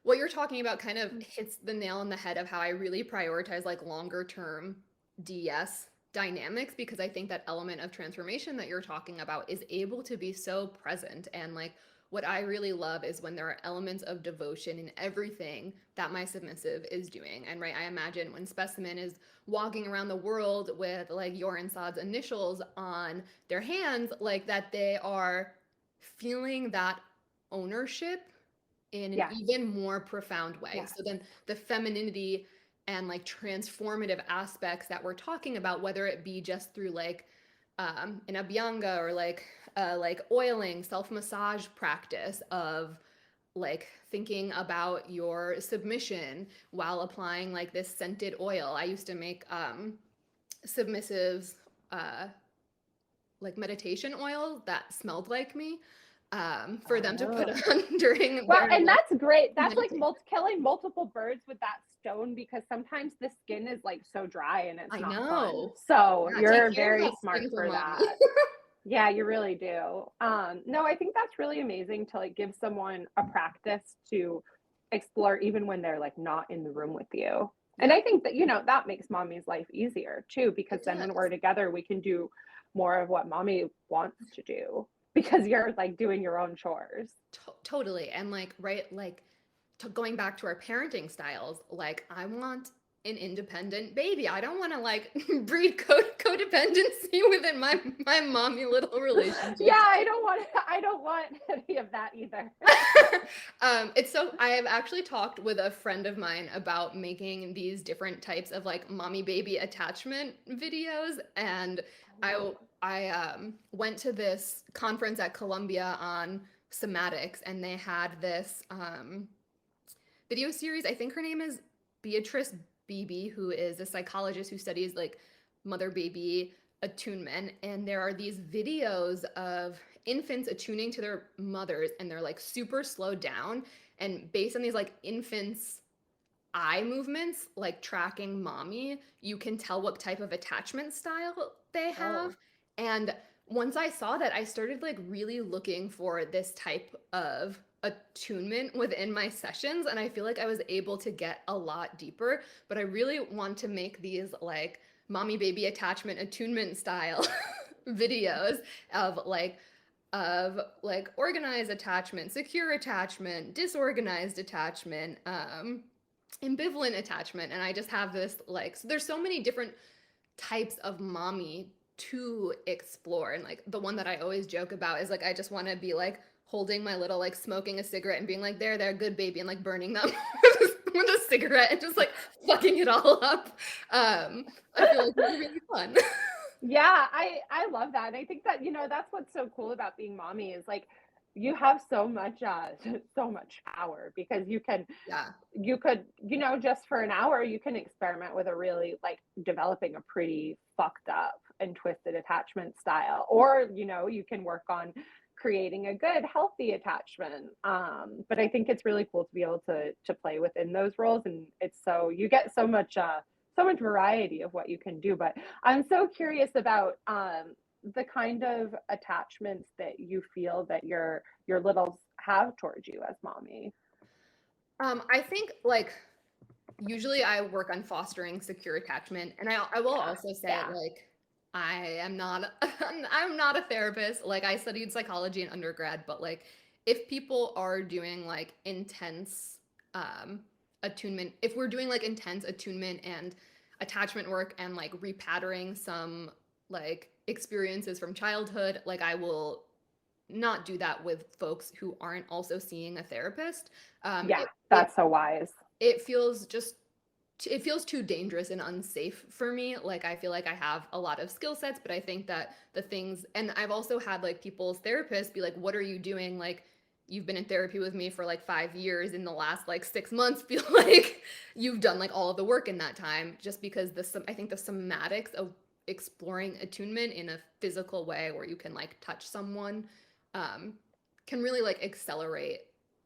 what you're talking about kind of hits the nail on the head of how I really prioritize like longer term DS dynamics, because I think that element of transformation that you're talking about is able to be so present. And like what I really love is when there are elements of devotion in everything that my submissive is doing. And right, I imagine when Specimen is walking around the world with like your and Saad's initials on their hands, like that they are feeling that ownership in an Yes. even more profound way. Yes. So then the femininity and like transformative aspects that we're talking about, whether it be just through like an abhyanga or like oiling, self-massage practice of like thinking about your submission while applying like this scented oil. I used to make submissives like meditation oil that smelled like me for them to put on during Well, their and like, that's great. That's like meditation. killing multiple birds with that stone, because sometimes the skin is like so dry and it's I not fun. know. So Yeah, take you're care of very that smart skin for for mommy. that. Yeah, you really do. No, I think that's really amazing to like give someone a practice to explore even when they're like not in the room with you. And Yeah, I think that, that makes mommy's life easier too, because it then when does. we're together, we can do more of what mommy wants to do, because you're like doing your own chores. Totally. And like, right, like going back to our parenting styles, like I want an independent baby. I don't want to like breed codependency within my mommy little Yeah, relationships. I don't want any of that either. It's so I have actually talked with a friend of mine about making these different types of like mommy baby attachment videos, and I I went to this conference at Columbia on somatics, and they had this video series. I think her name is Beatrice Beebe, who is a psychologist who studies like mother baby attunement. And there are these videos of infants attuning to their mothers, and they're like super slowed down. And based on these like infants' eye movements, like tracking mommy, you can tell what type of attachment style they Oh, have. And once I saw that, I started like really looking for this type of attunement within my sessions. And I feel like I was able to get a lot deeper. But I really want to make these like mommy baby attachment attunement style videos of like organized attachment, secure attachment, disorganized attachment, ambivalent attachment. And I just have this like, so there's so many different types of mommy to explore. And like the one that I always joke about is like I just want to be like holding my little like smoking a cigarette and being like there good baby, and like burning them with a cigarette and just like fucking it all up. I feel like it would be really fun. yeah, I love that. And I think that, that's what's so cool about being mommy, is like you have so much so much power, because Yeah. you could, just for an hour you can experiment with a really like developing a pretty fucked up and twisted attachment style, or you can work on creating a good healthy attachment. But I think it's really cool to be able to play within those roles, and it's so you get so much variety of what you can do. But I'm so curious about the kind of attachments that you feel that your littles have towards you as mommy. I think like usually I work on fostering secure attachment, and I will Yeah, also say yeah. like I am not I'm not a therapist. Like I studied psychology in undergrad, but like if people are doing like intense um attunement, if we're doing like intense attunement and attachment work and like repatterning some like experiences from childhood, like I will not do that with folks who aren't also seeing a therapist. Yeah, It that's so wise. it feels just it feels too dangerous and unsafe for me. Like I feel like I have a lot of skill sets, but I think that the things, and I've also had like people's therapists be like, "What are you doing? Like you've been in therapy with me for like 5 years. In the last like 6 months, feel like you've done like all of the work in that time." Just because I think the somatics of exploring attunement in a physical way where you can like touch someone um, can really like accelerate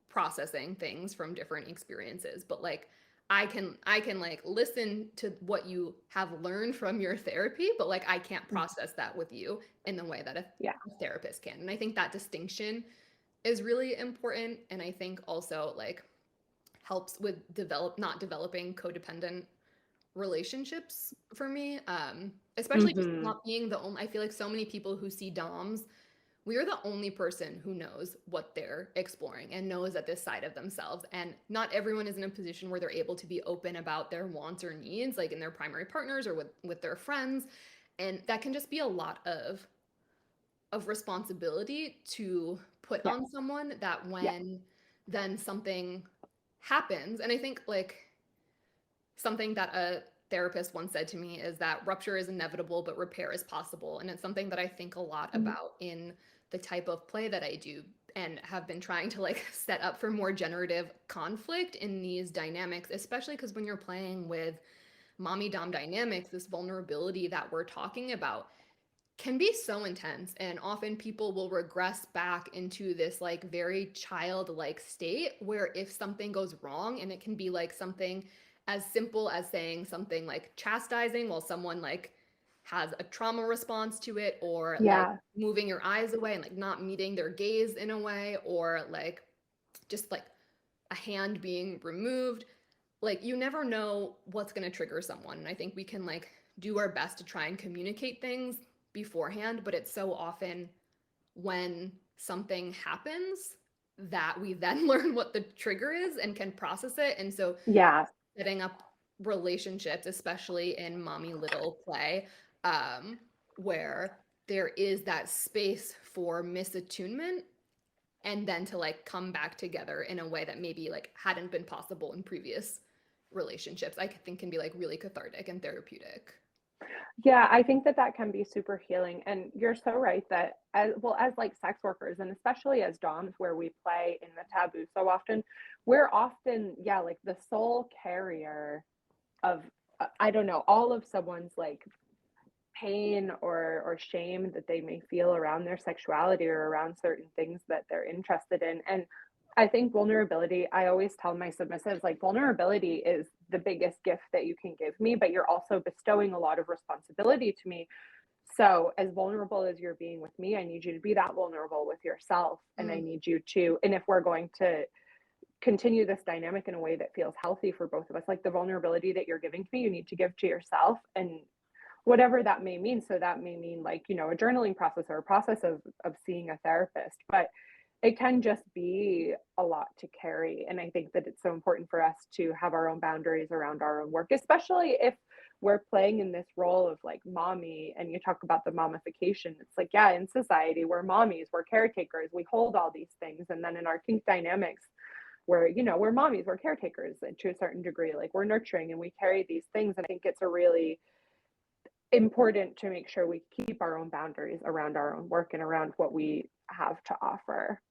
processing things from different experiences. But like I can like listen to what you have learned from your therapy, but like I can't process that with you in the way that a Yeah, therapist can. And I think that distinction is really important, and I think also like helps with not developing codependent relationships for me. Especially just mm-hmm. not being the only, I feel like so many people who see doms, we are the only person who knows what they're exploring and knows that this side of themselves. And not everyone is in a position where they're able to be open about their wants or needs, like in their primary partners or with their friends. And that can just be a lot of responsibility to put Yeah, on someone, that yeah, when then something happens. And I think like something that a therapist once said to me is that rupture is inevitable, but repair is possible. And it's something that I think a lot mm, about in the type of play that I do, and have been trying to like set up for more generative conflict in these dynamics, especially because when you're playing with mommy dom dynamics, this vulnerability that we're talking about can be so intense, and often people will regress back into this like very childlike state where if something goes wrong, and it can be like something as simple as saying something like chastising while someone like has a trauma response to it, or like yeah, moving your eyes away and like not meeting their gaze in a way, or like just like a hand being removed. Like you never know what's going to trigger someone, and I think we can like do our best to try and communicate things beforehand, but it's so often when something happens that we then learn what the trigger is and can process it. And so yeah, setting up relationships, especially in mommy little play, um, where there is that space for misattunement, and then to like come back together in a way that maybe like hadn't been possible in previous relationships, I think can be like really cathartic and therapeutic. yeah. I think that that can be super healing, and you're so right that as well as like sex workers, and especially as doms, where we play in the taboo so often, we're often yeah like the soul carrier of I don't know all of someone's like pain or shame that they may feel around their sexuality or around certain things that they're interested in. And I think vulnerability, I always tell my submissives, like, vulnerability is the biggest gift that you can give me, but you're also bestowing a lot of responsibility to me. So, as vulnerable as you're being with me, I need you to be that vulnerable with yourself. And I Mm. need you to, and if we're going to continue this dynamic in a way that feels healthy for both of us, like the vulnerability that you're giving to me, you need to give to yourself. And whatever that may mean. So that may mean like, you know, a journaling process or a process of seeing a therapist, but it can just be a lot to carry. And I think that it's so important for us to have our own boundaries around our own work, especially if we're playing in this role of like mommy and you talk about the mommification. It's like, yeah, in society, we're mommies, we're caretakers, we hold all these things. And then in our kink dynamics, where, you know, we're mommies, we're caretakers and to a certain degree, like we're nurturing and we carry these things. And I think it's a really important to make sure we keep our own boundaries around our own work and around what we have to offer.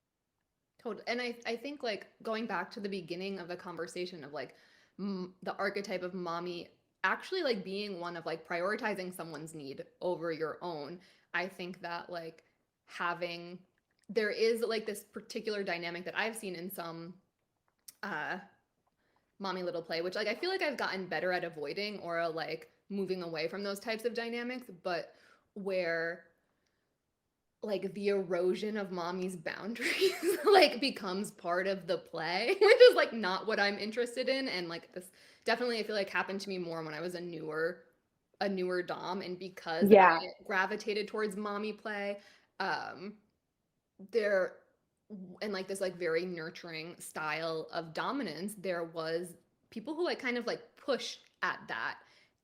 Totally. And I think like going back to the beginning of the conversation of like the archetype of mommy actually like being one of like prioritizing someone's need over your own. I think that like having there is like this particular dynamic that I've seen in some uh mommy little play, which like I feel like I've gotten better at avoiding or like moving away from those types of dynamics, but where like the erosion of mommy's boundaries like becomes part of the play, which is like not what I'm interested in. And like this definitely I feel like happened to me more when I was a newer dom, and because Yeah. I gravitated towards mommy play, um there and like this like very nurturing style of dominance, there was people who like kind of like push at that,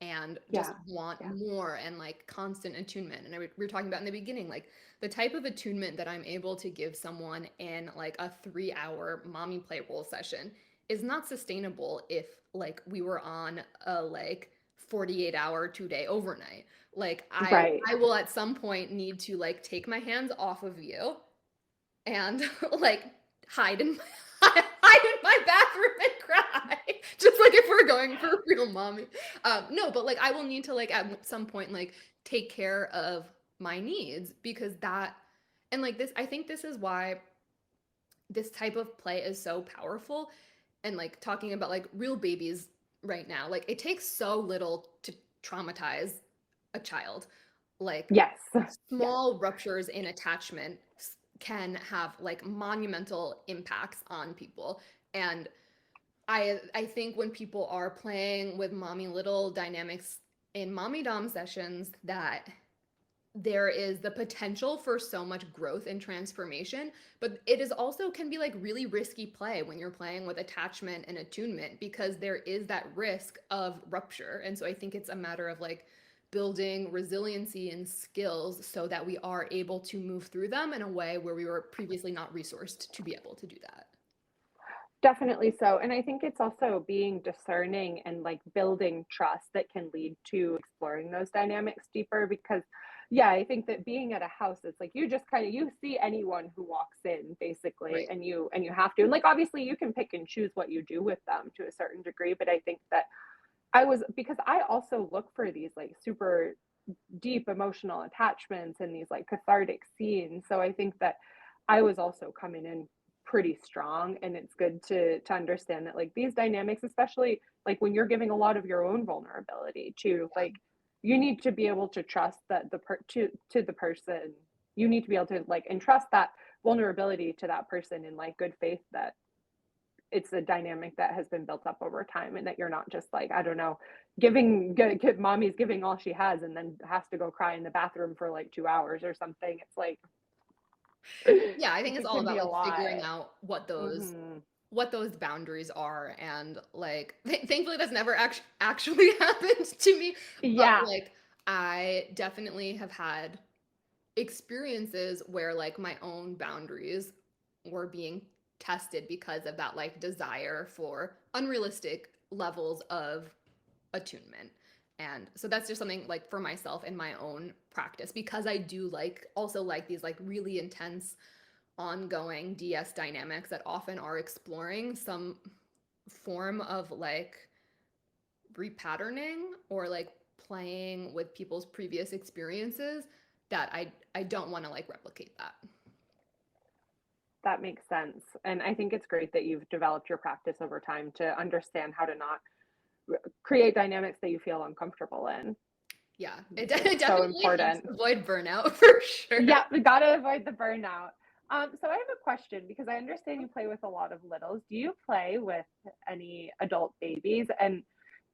and just Yeah. want Yeah. more and like constant attunement. And we were talking about in the beginning, like the type of attunement that I'm able to give someone in like a 3-hour mommy play role session is not sustainable if like we were on a like 48-hour 2-day overnight. Like Right. I will at some point need to like take my hands off of you and like hide in my, hide in my bathroom and cry, just like if we're going for real mommy. No, but like I will need to like at some point like take care of my needs because that, and like this, I think this is why this type of play is so powerful. And like talking about like real babies right now, like it takes so little to traumatize a child. Like Yes. Yes. small ruptures in attachment can have like monumental impacts on people. And I think when people are playing with mommy little dynamics in mommy dom sessions, that there is the potential for so much growth and transformation, but it is also can be like really risky play when you're playing with attachment and attunement because there is that risk of rupture. And so I think it's a matter of like building resiliency and skills so that we are able to move through them in a way where we were previously not resourced to be able to do that. Definitely so. And I think it's also being discerning and like building trust that can lead to exploring those dynamics deeper because yeah, I think that being at a house, it's like you just kind of you see anyone who walks in basically Right. and you have to. And like obviously you can pick and choose what you do with them to a certain degree, but I think that I was because I also look for these like super deep emotional attachments and these like cathartic scenes. So I think that I was also coming in pretty strong and it's good to understand that like these dynamics, especially like when you're giving a lot of your own vulnerability to like you need to be able to trust that to the person. You need to be able to like entrust that vulnerability to that person in like good faith that it's a dynamic that has been built up over time and that you're not just like I don't know mommy's giving all she has and then has to go cry in the bathroom for like 2 hours or something. It's like Yeah, I think it's it all can about be a like lot. figuring out Hmm. what those boundaries are. And like thankfully that's never actually happened to me, but Yeah. like I definitely have had experiences where like my own boundaries were being tested because of that like desire for unrealistic levels of attunement. And so that's just something like for myself in my own practice because I do like also like these like really intense ongoing DS dynamics that often are exploring some form of like repatterning or like playing with people's previous experiences that I don't want to like replicate that. That makes sense. And I think it's great that you've developed your practice over time to understand how to not create dynamics that you feel uncomfortable in. Yeah, It's it so definitely helps important. avoid burnout for sure. Yeah, we gotta avoid the burnout. So I have a question because I understand you play with a lot of littles. Do you play with any adult babies? And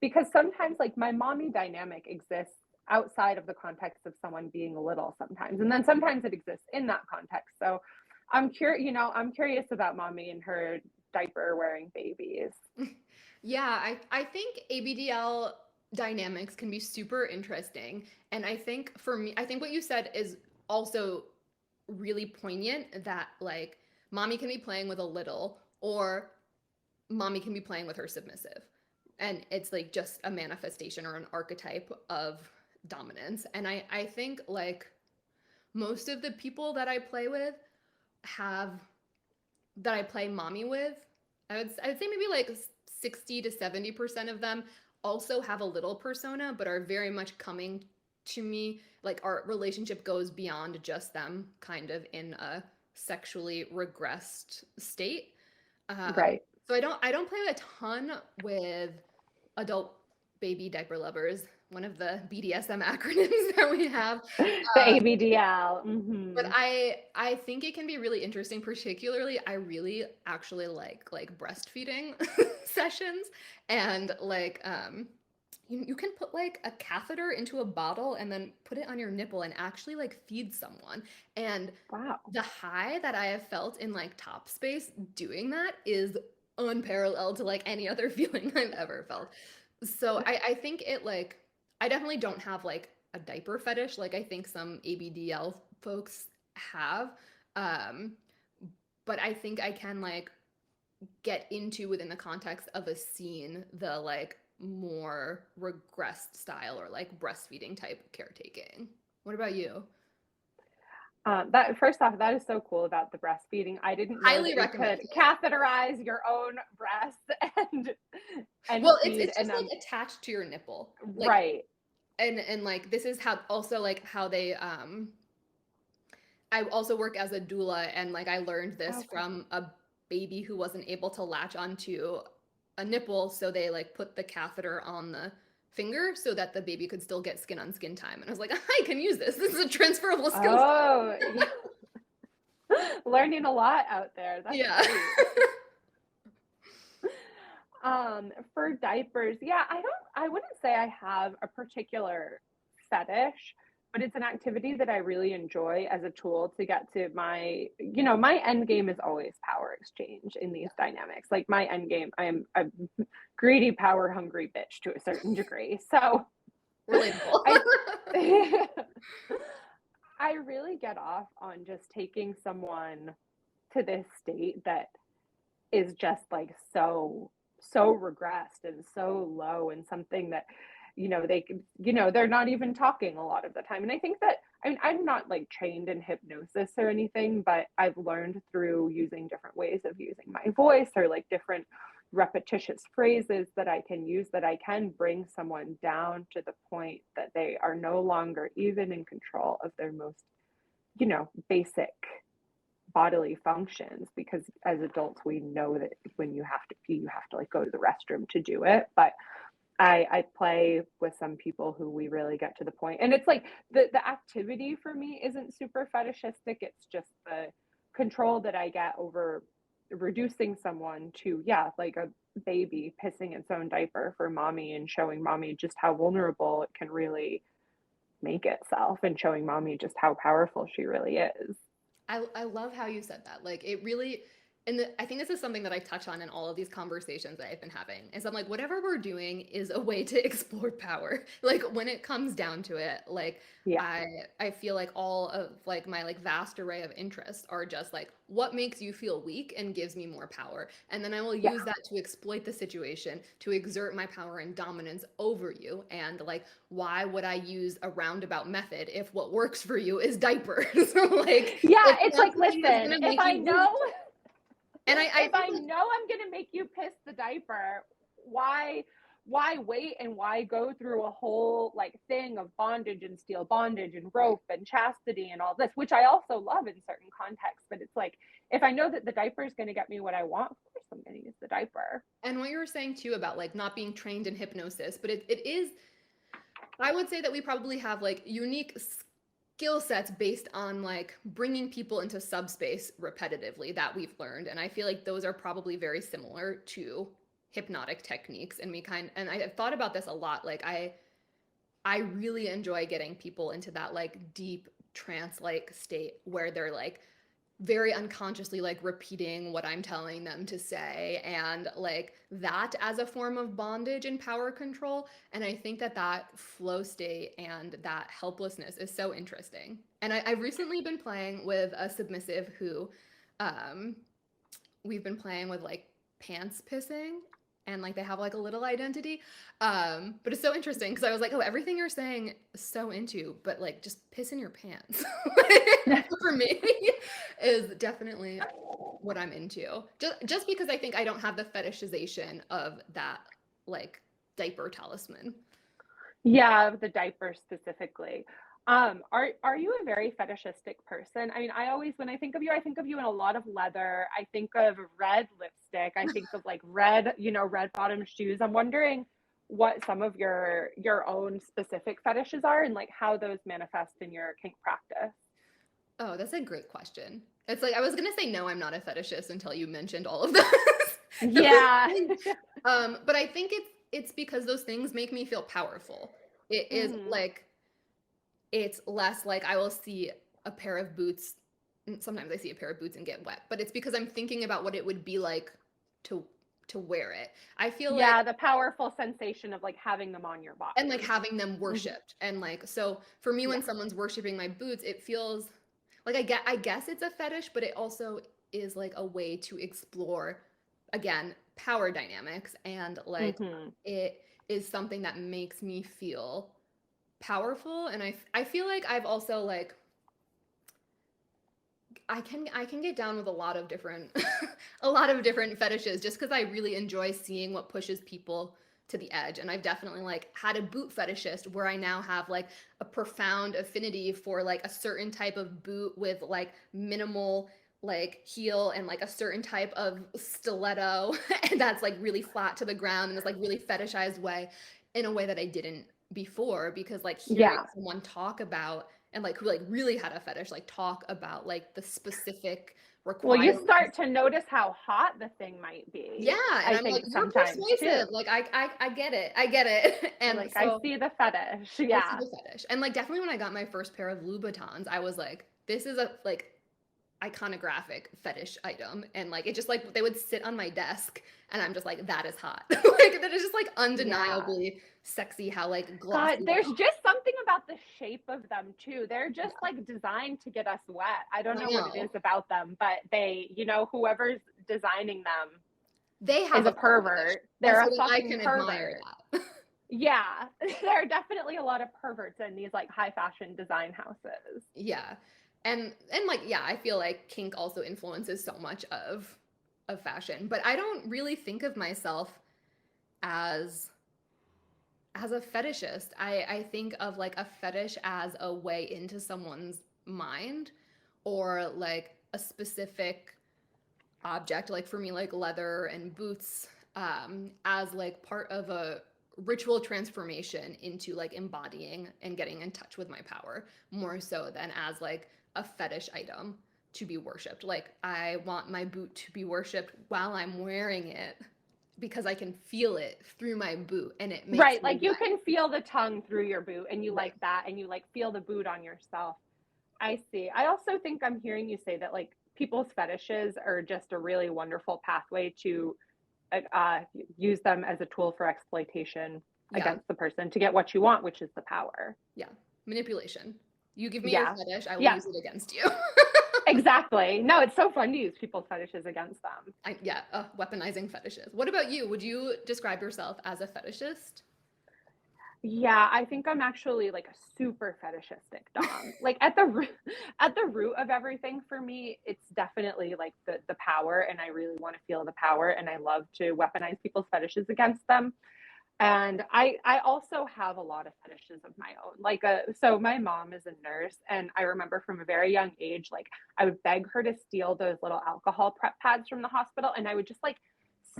because sometimes, like my mommy dynamic exists outside of the context of someone being little sometimes, and then sometimes it exists in that context. So I'm curious, I'm curious about mommy and her diaper wearing babies. Yeah, I think ABDL dynamics can be super interesting. And I think for me, I think what you said is also really poignant that like mommy can be playing with a little or mommy can be playing with her submissive. And it's like just a manifestation or an archetype of dominance. And I think like most of the people that I play with have that I play mommy with, I'd say maybe like 60 to 70% of them also have a little persona, but are very much coming to me like our relationship goes beyond just them kind of in a sexually regressed state. Right. So I don't play a ton with adult baby diaper lovers, one of the BDSM acronyms that we have. The ABDL. But Hmm. I think it can be really interesting. Particularly, I really actually like breastfeeding sessions and like you can put like a catheter into a bottle and then put it on your nipple and actually like feed someone. And Wow. the high that I have felt in like top space doing that is unparalleled to like any other feeling I've ever felt. So I think it like I definitely don't have like a diaper fetish like I think some ABDL folks have. Um, but I think I can like get into within the context of a scene the like more regressed style or like breastfeeding type caretaking. What about you? That first off, that is so cool about the breastfeeding. I didn't know Highly that you could recommended. catheterize your own breast and Well, feed it's and just like attached to your nipple. Like right. and like this is how also like how they I also work as a doula and like I learned this Okay. from a baby who wasn't able to latch onto a nipple, so they like put the catheter on the finger so that the baby could still get skin on skin time. And I was like, I can use this. This is a transferable skill Oh, set. yeah. Learning a lot out there. That's Yeah. great. For diapers, yeah, I wouldn't say I have a particular fetish, but it's an activity that I really enjoy as a tool to get to my end game is always power exchange in these dynamics. Like my end game, I'm a greedy, power hungry bitch to a certain degree. So Relatable. I I really get off on just taking someone to this state that is just like so regressed and so low and something that they can they're not even talking a lot of the time. And I think that I'm not like trained in hypnosis or anything, but I've learned through using different ways of using my voice or like different repetitious phrases that I can use, that I can bring someone down to the point that they are no longer even in control of their most basic bodily functions, because as adults we know that when you have to pee you have to like go to the restroom to do it. But I play with some people who we really get to the point, and it's like the activity for me isn't super fetishistic, it's just the control that I get over reducing someone to, yeah, like a baby pissing its own diaper for mommy and showing mommy just how vulnerable it can really make itself, and showing mommy just how powerful she really is. I love how you said that. Like it really, and I think this is something that I touch on in all of these conversations that I've been having. Is I'm like, whatever we're doing is a way to explore power. Like when it comes down to it, like Yeah. I I feel like all of like my like vast array of interests are just like what makes you feel weak and gives me more power. And then I will Yeah. use that to exploit the situation, to exert my power and dominance over you. And like, why would I use a roundabout method if what works for you is diapers? So like Yeah, it's it's not like, something that's listen, gonna if make I you weak. know And I if feel I like know I'm going to make you piss the diaper, why wait and why go through a whole like thing of bondage and steel bondage and right. rope and chastity and all this, which I also love in certain contexts. But it's like, if I know that the diaper is going to get me what I want, of course I'm going to use the diaper. And what you were saying too about like not being trained in hypnosis, but it is, I would say that we probably have like unique skill sets based on like bringing people into subspace repetitively that we've learned. And I feel like those are probably very similar to hypnotic techniques. And and I've thought about this a lot. Like I really enjoy getting people into that like deep trance like state where they're like very unconsciously like repeating what I'm telling them to say, and like that as a form of bondage and power control. And I think that that flow state and that helplessness is so interesting. And I've recently been playing with a submissive who um, we've been playing with like pants pissing, and like they have like a little identity, but it's so interesting because I was like, oh, everything you're saying is so into, but like just piss in your pants for me is definitely what I'm into, just because I think I don't have the fetishization of that like diaper talisman. Yeah, the diaper specifically. Are you a very fetishistic person? I mean, I always, when I think of you in a lot of leather. I think of red lipstick. I think of like red, red bottom shoes. I'm wondering what some of your own specific fetishes are, and like how those manifest in your kink practice. Oh, that's a great question. It's like I was gonna say no, I'm not a fetishist until you mentioned all of those. Yeah. But I think it's because those things make me feel powerful. It is Hmm. like it's less like I will see a pair of boots. Sometimes I see a pair of boots and get wet, but it's because I'm thinking about what it would be like to to wear it. I feel like, Yeah, the powerful sensation of like having them on your and like body. having them worshipped, and like, so for me, Yeah. when someone's worshiping my boots, it feels like, I guess it's a fetish, but it also is like a way to explore, again, power dynamics, and like Hmm. it is something that makes me feel powerful. And I feel like I've also like, I can get down with a lot of different a lot of different fetishes, just because I really enjoy seeing what pushes people to the edge. And I've definitely like had a boot fetishist where I now have like a profound affinity for like a certain type of boot with like minimal like heel, and like a certain type of stiletto and that's like really flat to the ground in this like really fetishized way, in a way that I didn't before. Because like hearing Yeah. someone talk about, and like who like really had a fetish, like talk about like the specific Well, you start requirements. to notice how hot the thing might Yeah, be, and I I'm like, think you're sometimes too. persuasive. Like I get it. I get it. You're And like, I so see the fetish. I see Yeah. the fetish. And like definitely when I got my first pair of Louboutins, I was like, this is a like iconographic fetish item. And like it just like they would sit on my desk and I'm just like, that is hot. Like that is just like Yeah. undeniably sexy how like God, glossy they there's are. just something about the shape of them too. They're just like designed to get us wet. I don't I know what it is know. about them, but they, whoever's designing them They is have a a foot fetish. pervert. And They're so a then I fucking can admire pervert. that. Yeah. There are definitely a lot of perverts in these like high fashion design houses. Yeah. And like, yeah, I feel like kink also influences so much of fashion, but I don't really think of myself as a fetishist. I think of like a fetish as a way into someone's mind, or like a specific object, like for me like leather and boots, as like part of a ritual transformation into like embodying and getting in touch with my power, more so than as like a fetish item to be worshipped. Like I want my boot to be worshipped while I'm wearing it, because I can feel it through my boot and it makes Right. me Like you wet. can feel the tongue through your boot and you Right. like that and you like feel the boot on yourself. I see. I also think I'm hearing you say that like people's fetishes are just a really wonderful pathway to uh, use them as a tool for exploitation Yeah. against the person to get what you want, which is the power. Yeah. Manipulation. You give me your Yeah. fetish, I will Yeah, use it against you. exactly. No, it's so fun to use people's fetishes against them. Yeah, weaponizing fetishes. What about you? Would you describe yourself as a fetishist? Yeah, I think I'm actually like a super fetishistic dom. Like at the root, at the root of everything for me, it's definitely like the power, and I really want to feel the power, and I love to weaponize people's fetishes against them. And I also have a lot of fetishes of my own. Like so my mom is a nurse, and I remember from a very young age, like I would beg her to steal those little alcohol prep pads from the hospital, and I would just like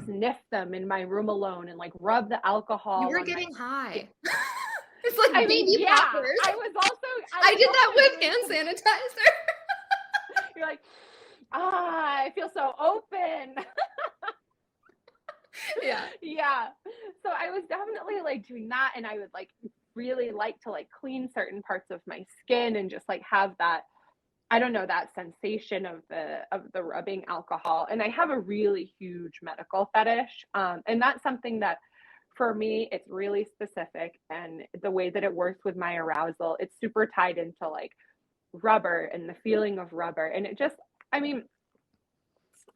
sniff them in my room alone and like rub the You alcohol were on my getting skin. high. It's like I mean, baby yeah, poppers. I I was did that also with doing some, hand sanitizer. you're like, I feel so open. Yeah. Yeah. So I was definitely like doing that, and I would like really like to like clean certain parts of my skin and just like have that, I don't know, that sensation of the rubbing alcohol. And I have a really huge medical fetish. And that's something that for me it's really specific, and the way that it works with my arousal, it's super tied into like rubber and the feeling of rubber. And it just, I mean,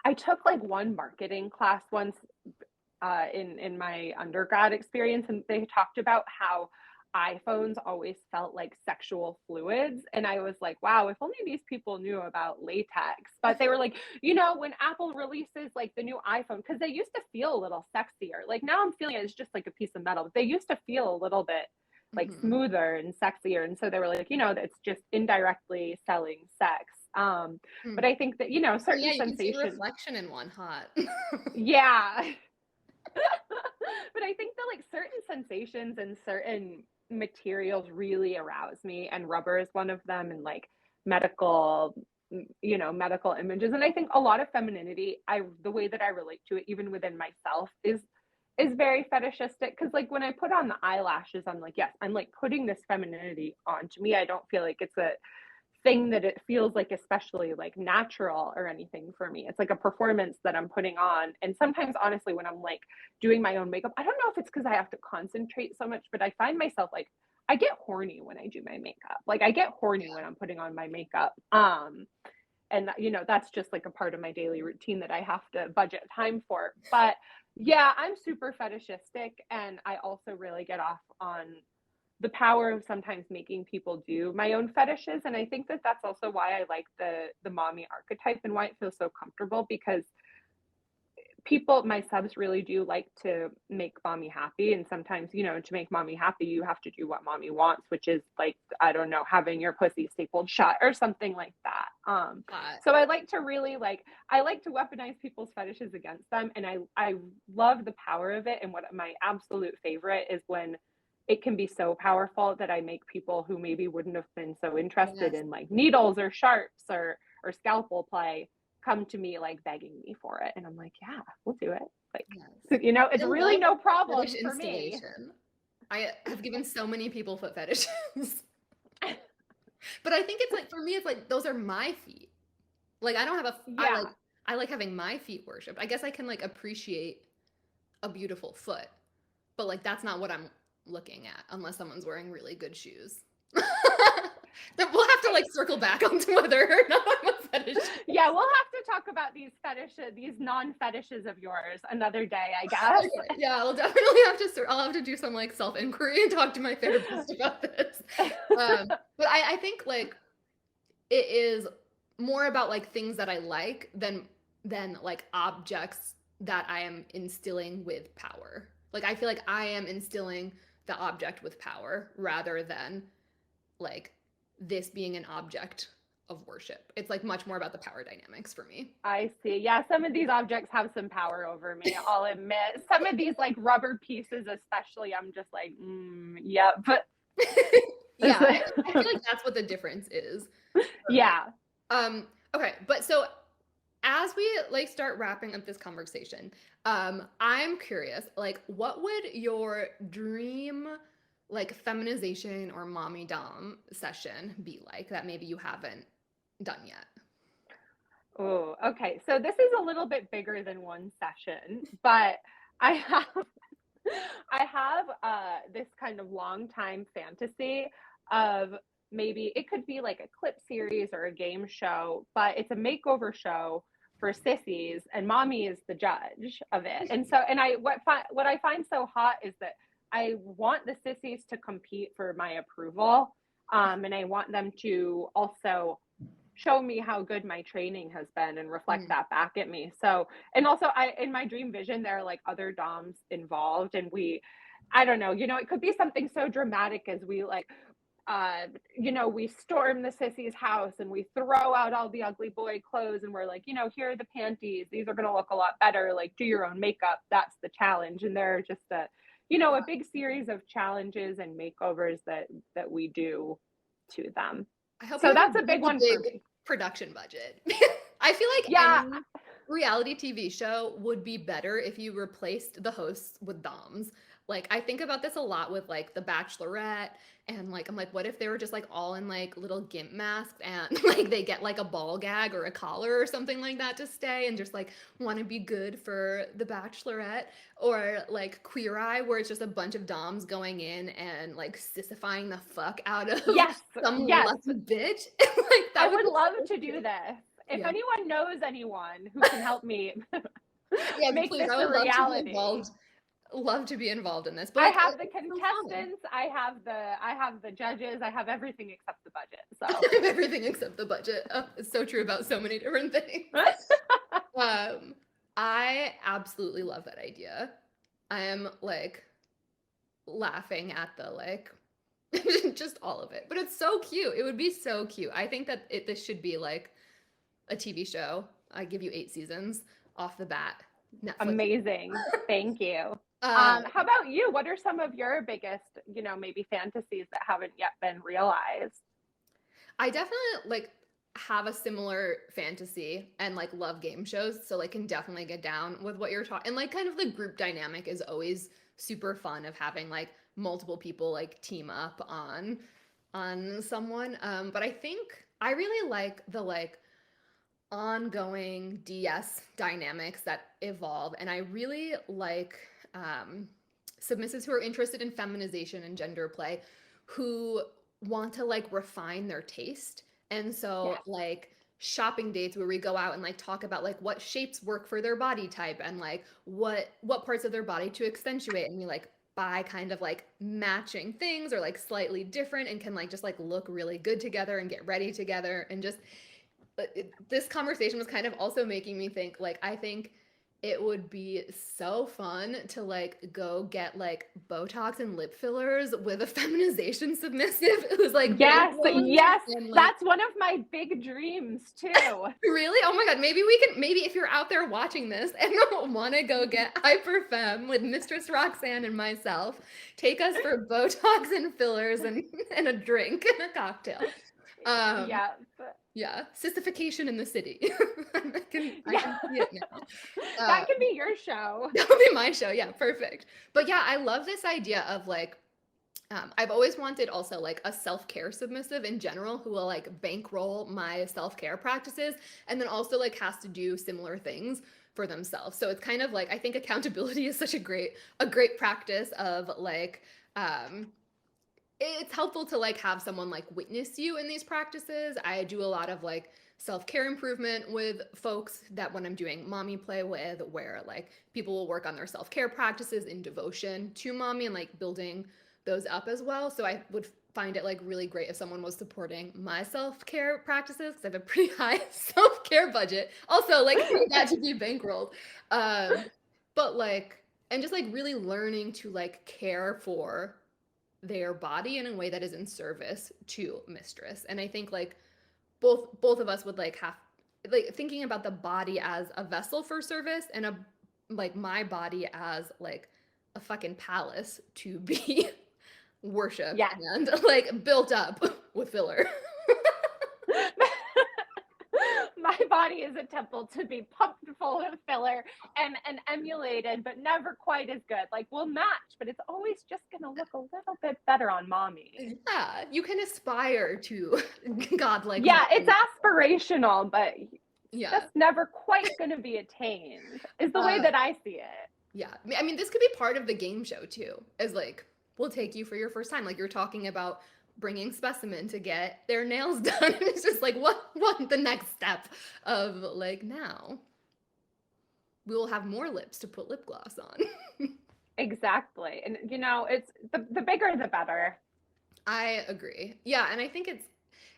I took like one marketing class once in my undergrad experience, and they talked about how iPhones always felt like sexual fluids. And I was like, wow, if only these people knew about latex. But they were like, when Apple releases like the new iPhone, because they used to feel a little sexier. Like now I'm feeling it's just like a piece of metal, but they used to feel a little bit like Hmm. smoother and sexier. And so they were like, it's just indirectly selling sex. But I think that, Oh yeah, certain you can see sensations, reflection in one. Hot. yeah. But I think that like certain sensations and certain materials really arouse me, and rubber is one of them, and like medical, medical images. And I think a lot of femininity, the way that I relate to it even within myself is very fetishistic, because like when I put on the eyelashes, I'm like, yes, I'm like putting this femininity onto me. I don't feel like it's a thing that it feels like especially like natural or anything for me. It's like a performance that I'm putting on. And sometimes honestly when I'm like doing my own makeup, I don't know if it's because I have to concentrate so much, but I find myself like I get horny when I do my makeup. Like I get horny when I'm putting on my makeup. And you know, that's just like a part of my daily routine that I have to budget time for. But yeah, I'm super fetishistic, and I also really get off on the power of sometimes making people do my own fetishes. And I think that that's also why I like the mommy archetype and why it feels so comfortable, because people, my subs really do like to make mommy happy. And sometimes, you know, to make mommy happy, you have to do what mommy wants, which is like, I don't know, having your pussy stapled shut or something like that. So I like to really like, I like to weaponize people's fetishes against them. And I love the power of it. And what my absolute favorite is when it can be so powerful that I make people who maybe wouldn't have been so interested in like needles or sharps or scalpel play come to me like begging me for it, and I'm like, yeah, we'll do it. Like, you know, it's really no problem for me. I have given so many people foot fetishes. But I think it's like, for me, it's like, those are my feet. Like, I don't have I like having my feet worshipped. I guess I can like appreciate a beautiful foot, but like that's not what I'm looking at unless someone's wearing really good shoes. Then we'll have to like circle back onto whether or not I'm a fetish. Yeah, we'll have to talk about these fetishes, these non-fetishes of yours another day, I guess. Yeah, I'll definitely have to. I'll have to do some like self-inquiry and talk to my therapist about this. But I think like it is more about like things that I like than like objects that I am instilling with power. Like I feel like I am instilling the object with power rather than like this being an object of worship. It's like much more about the power dynamics for me. I see. Yeah, some of these objects have some power over me, I'll admit. Some of these like rubber pieces especially, I'm just like, yeah, but yeah, I feel like that's what the difference is. Yeah. Okay, but so as we like start wrapping up this conversation, I'm curious, like what would your dream like feminization or mommy dom session be like that maybe you haven't done yet? Oh, okay. So this is a little bit bigger than one session, but I have I have this kind of long time fantasy of maybe it could be like a clip series or a game show, but it's a makeover show for sissies, and mommy is the judge of it. And so, and what I find so hot is that I want the sissies to compete for my approval, and I want them to also show me how good my training has been and reflect that back at me. So, and also in my dream vision, there are like other doms involved, and I don't know, you know, it could be something so dramatic as we like, you know, we storm the sissy's house and we throw out all the ugly boy clothes and we're like, you know, here are the panties. These are going to look a lot better. Like, do your own makeup. That's the challenge. And there are just you know, a big series of challenges and makeovers that we do to them. I hope so that's a big one for me. Production budget. I feel like any reality TV show would be better if you replaced the hosts with doms. Like I think about this a lot with like The Bachelorette, and like I'm like, what if they were just like all in like little gimp masks and like they get like a ball gag or a collar or something like that to stay and just like want to be good for The Bachelorette, or like Queer Eye where it's just a bunch of doms going in and like sissifying the fuck out of some lucky bitch. Like I would love to do this. If anyone knows anyone who can help me make please, this a reality. Love to be involved in this. But I have the contestants, I have the judges, I have everything except the budget. So I have everything except the budget. It's so true about so many different things. I absolutely love that idea. I am like laughing at the like just all of it. But it's so cute. It would be so cute. I think that this should be like a TV show. I give you 8 seasons off the bat. Netflix. Amazing. Thank you. How about you? What are some of your biggest, you know, maybe fantasies that haven't yet been realized? I definitely like have a similar fantasy and like love game shows, so like can definitely get down with what you're talking. And like kind of the group dynamic is always super fun of having like multiple people like team up on someone. But I think I really like the like ongoing DS dynamics that evolve, and I really like submissives who are interested in feminization and gender play, who want to like refine their taste. And so Yes. like shopping dates where we go out and like talk about like what shapes work for their body type and like what parts of their body to accentuate, and we like buy kind of like matching things or like slightly different and can like just like look really good together and get ready together. And just this conversation was kind of also making me think like I think it would be so fun to like go get like Botox and lip fillers with a feminization submissive who's like Yes, yes, and, like, that's one of my big dreams too. really? Oh my god, maybe we can, maybe if you're out there watching this and want to go get hyper femme with Mistress Roxanne and myself, take us for Botox and fillers and a drink and a cocktail. Yeah. Yeah, sissification in the city. I can see it now. That could be your show. That would be my show. Yeah, perfect. But yeah, I love this idea of like, I've always wanted also like a self-care submissive in general who will like bankroll my self-care practices and then also like has to do similar things for themselves. So it's kind of like, I think accountability is such a great practice of like, it's helpful to like have someone like witness you in these practices. I do a lot of like self-care improvement with folks that when I'm doing mommy play with, where like people will work on their self-care practices in devotion to mommy and like building those up as well. So I would find it like really great if someone was supporting my self-care practices because I have a pretty high self-care budget. Also like that to be bankrolled. But like, and just like really learning to like care for their body in a way that is in service to mistress. And I think like both of us would like have like thinking about the body as a vessel for service and a like my body as like a fucking palace to be worshipped and like built up with filler. My body is a temple to be pumped full of filler and emulated, but never quite as good. Like we'll match, but it's always just gonna look a little bit better on mommy. Yeah, you can aspire to godlike. Yeah, it's aspirational, but yeah, that's never quite gonna be attained. Is the way that I see it. Yeah, I mean, this could be part of the game show too. As like, we'll take you for your first time. Like you're talking about bringing specimen to get their nails done. It's just like what the next step of like now we will have more lips to put lip gloss on. Exactly. And you know, it's the bigger the better. I agree. Yeah, and I think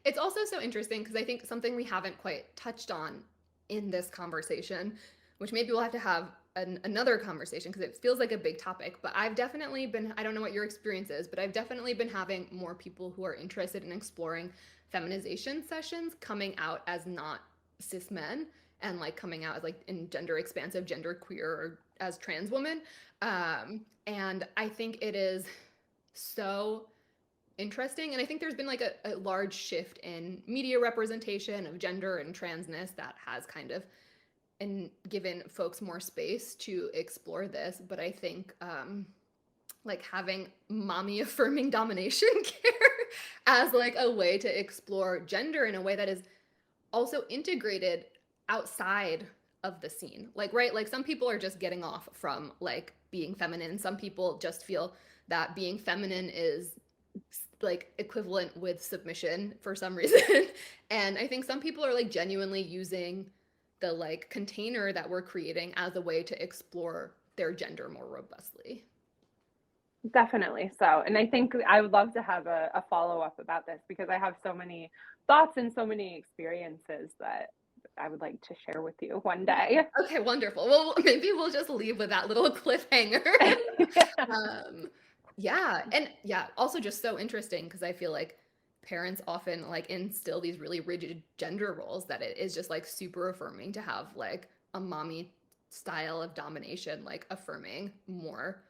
it's also so interesting because I think something we haven't quite touched on in this conversation, which maybe we'll have to have another conversation because it feels like a big topic, but I've definitely been, I don't know what your experience is, but I've definitely been having more people who are interested in exploring feminization sessions coming out as not cis men and like coming out as like in gender expansive, gender queer, or as trans women. And I think it is so interesting. And I think there's been like a large shift in media representation of gender and transness that has kind of and given folks more space to explore this. But I think like having mommy affirming domination care as like a way to explore gender in a way that is also integrated outside of the scene. Like, right, like some people are just getting off from like being feminine. Some people just feel that being feminine is like equivalent with submission for some reason. And I think some people are like genuinely using the like container that we're creating as a way to explore their gender more robustly. Definitely so. And I think I would love to have a follow-up about this because I have so many thoughts and so many experiences that I would like to share with you one day. Okay, wonderful. Well, maybe we'll just leave with that little cliffhanger. Yeah. And yeah, also just so interesting because I feel like parents often like instill these really rigid gender roles that it is just like super affirming to have like a mommy style of domination, like affirming more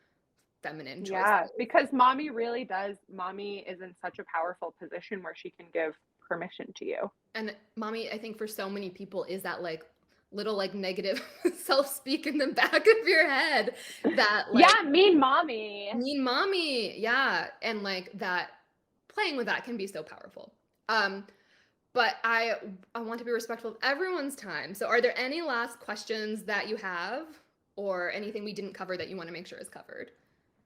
feminine choices. Yeah, because mommy is in such a powerful position where she can give permission to you. And mommy, I think for so many people is that like little like negative self-speak in the back of your head that like, yeah, mean mommy, yeah, and like that playing with that can be so powerful. but I want to be respectful of everyone's time. So are there any last questions that you have or anything we didn't cover that you want to make sure is covered?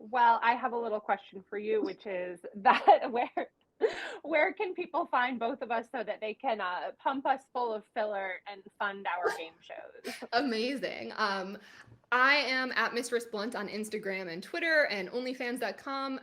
Well, I have a little question for you, which is that where can people find both of us so that they can pump us full of filler and fund our game shows? Amazing. I am at Mistress Blunt on Instagram and Twitter and onlyfans.com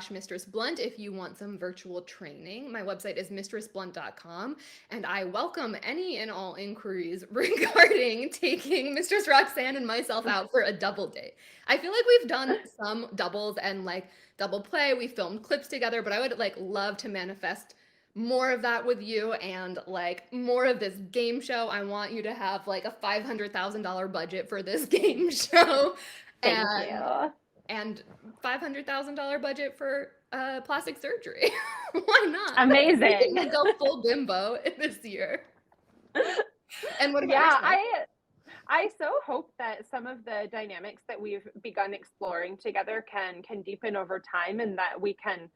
/ Mistress Blunt if you want some virtual training. My website is mistressblunt.com, and I welcome any and all inquiries regarding taking Mistress Roxanne and myself out for a double date. I feel like we've done some doubles and like double play. We filmed clips together, but I would like love to manifest more of that with you and like more of this game show. I want you to have like a $500,000 budget for this game show. Thank and you. and $500,000 budget for plastic surgery. Why not? Amazing. We can go full bimbo this year. And what about Yeah, yourself? I so hope that some of the dynamics that we've begun exploring together can deepen over time, and that we can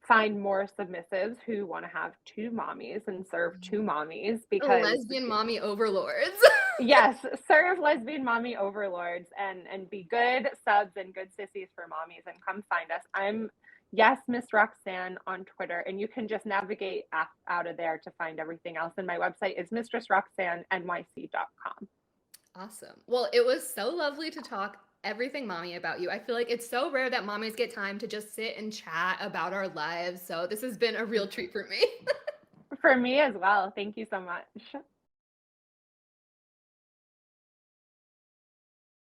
find more submissives who want to have two mommies and serve two mommies, because Lesbian mommy overlords. yes, serve lesbian mommy overlords and be good subs and good sissies for mommies, and come find us. I'm yes, Miss Roxanne on Twitter, and you can just navigate out of there to find everything else. And my website is mistressroxannenyc.com. Awesome. Well, it was so lovely to talk everything mommy about you. I feel like it's so rare that mommies get time to just sit and chat about our lives. So this has been a real treat for me. For me as well. Thank you so much.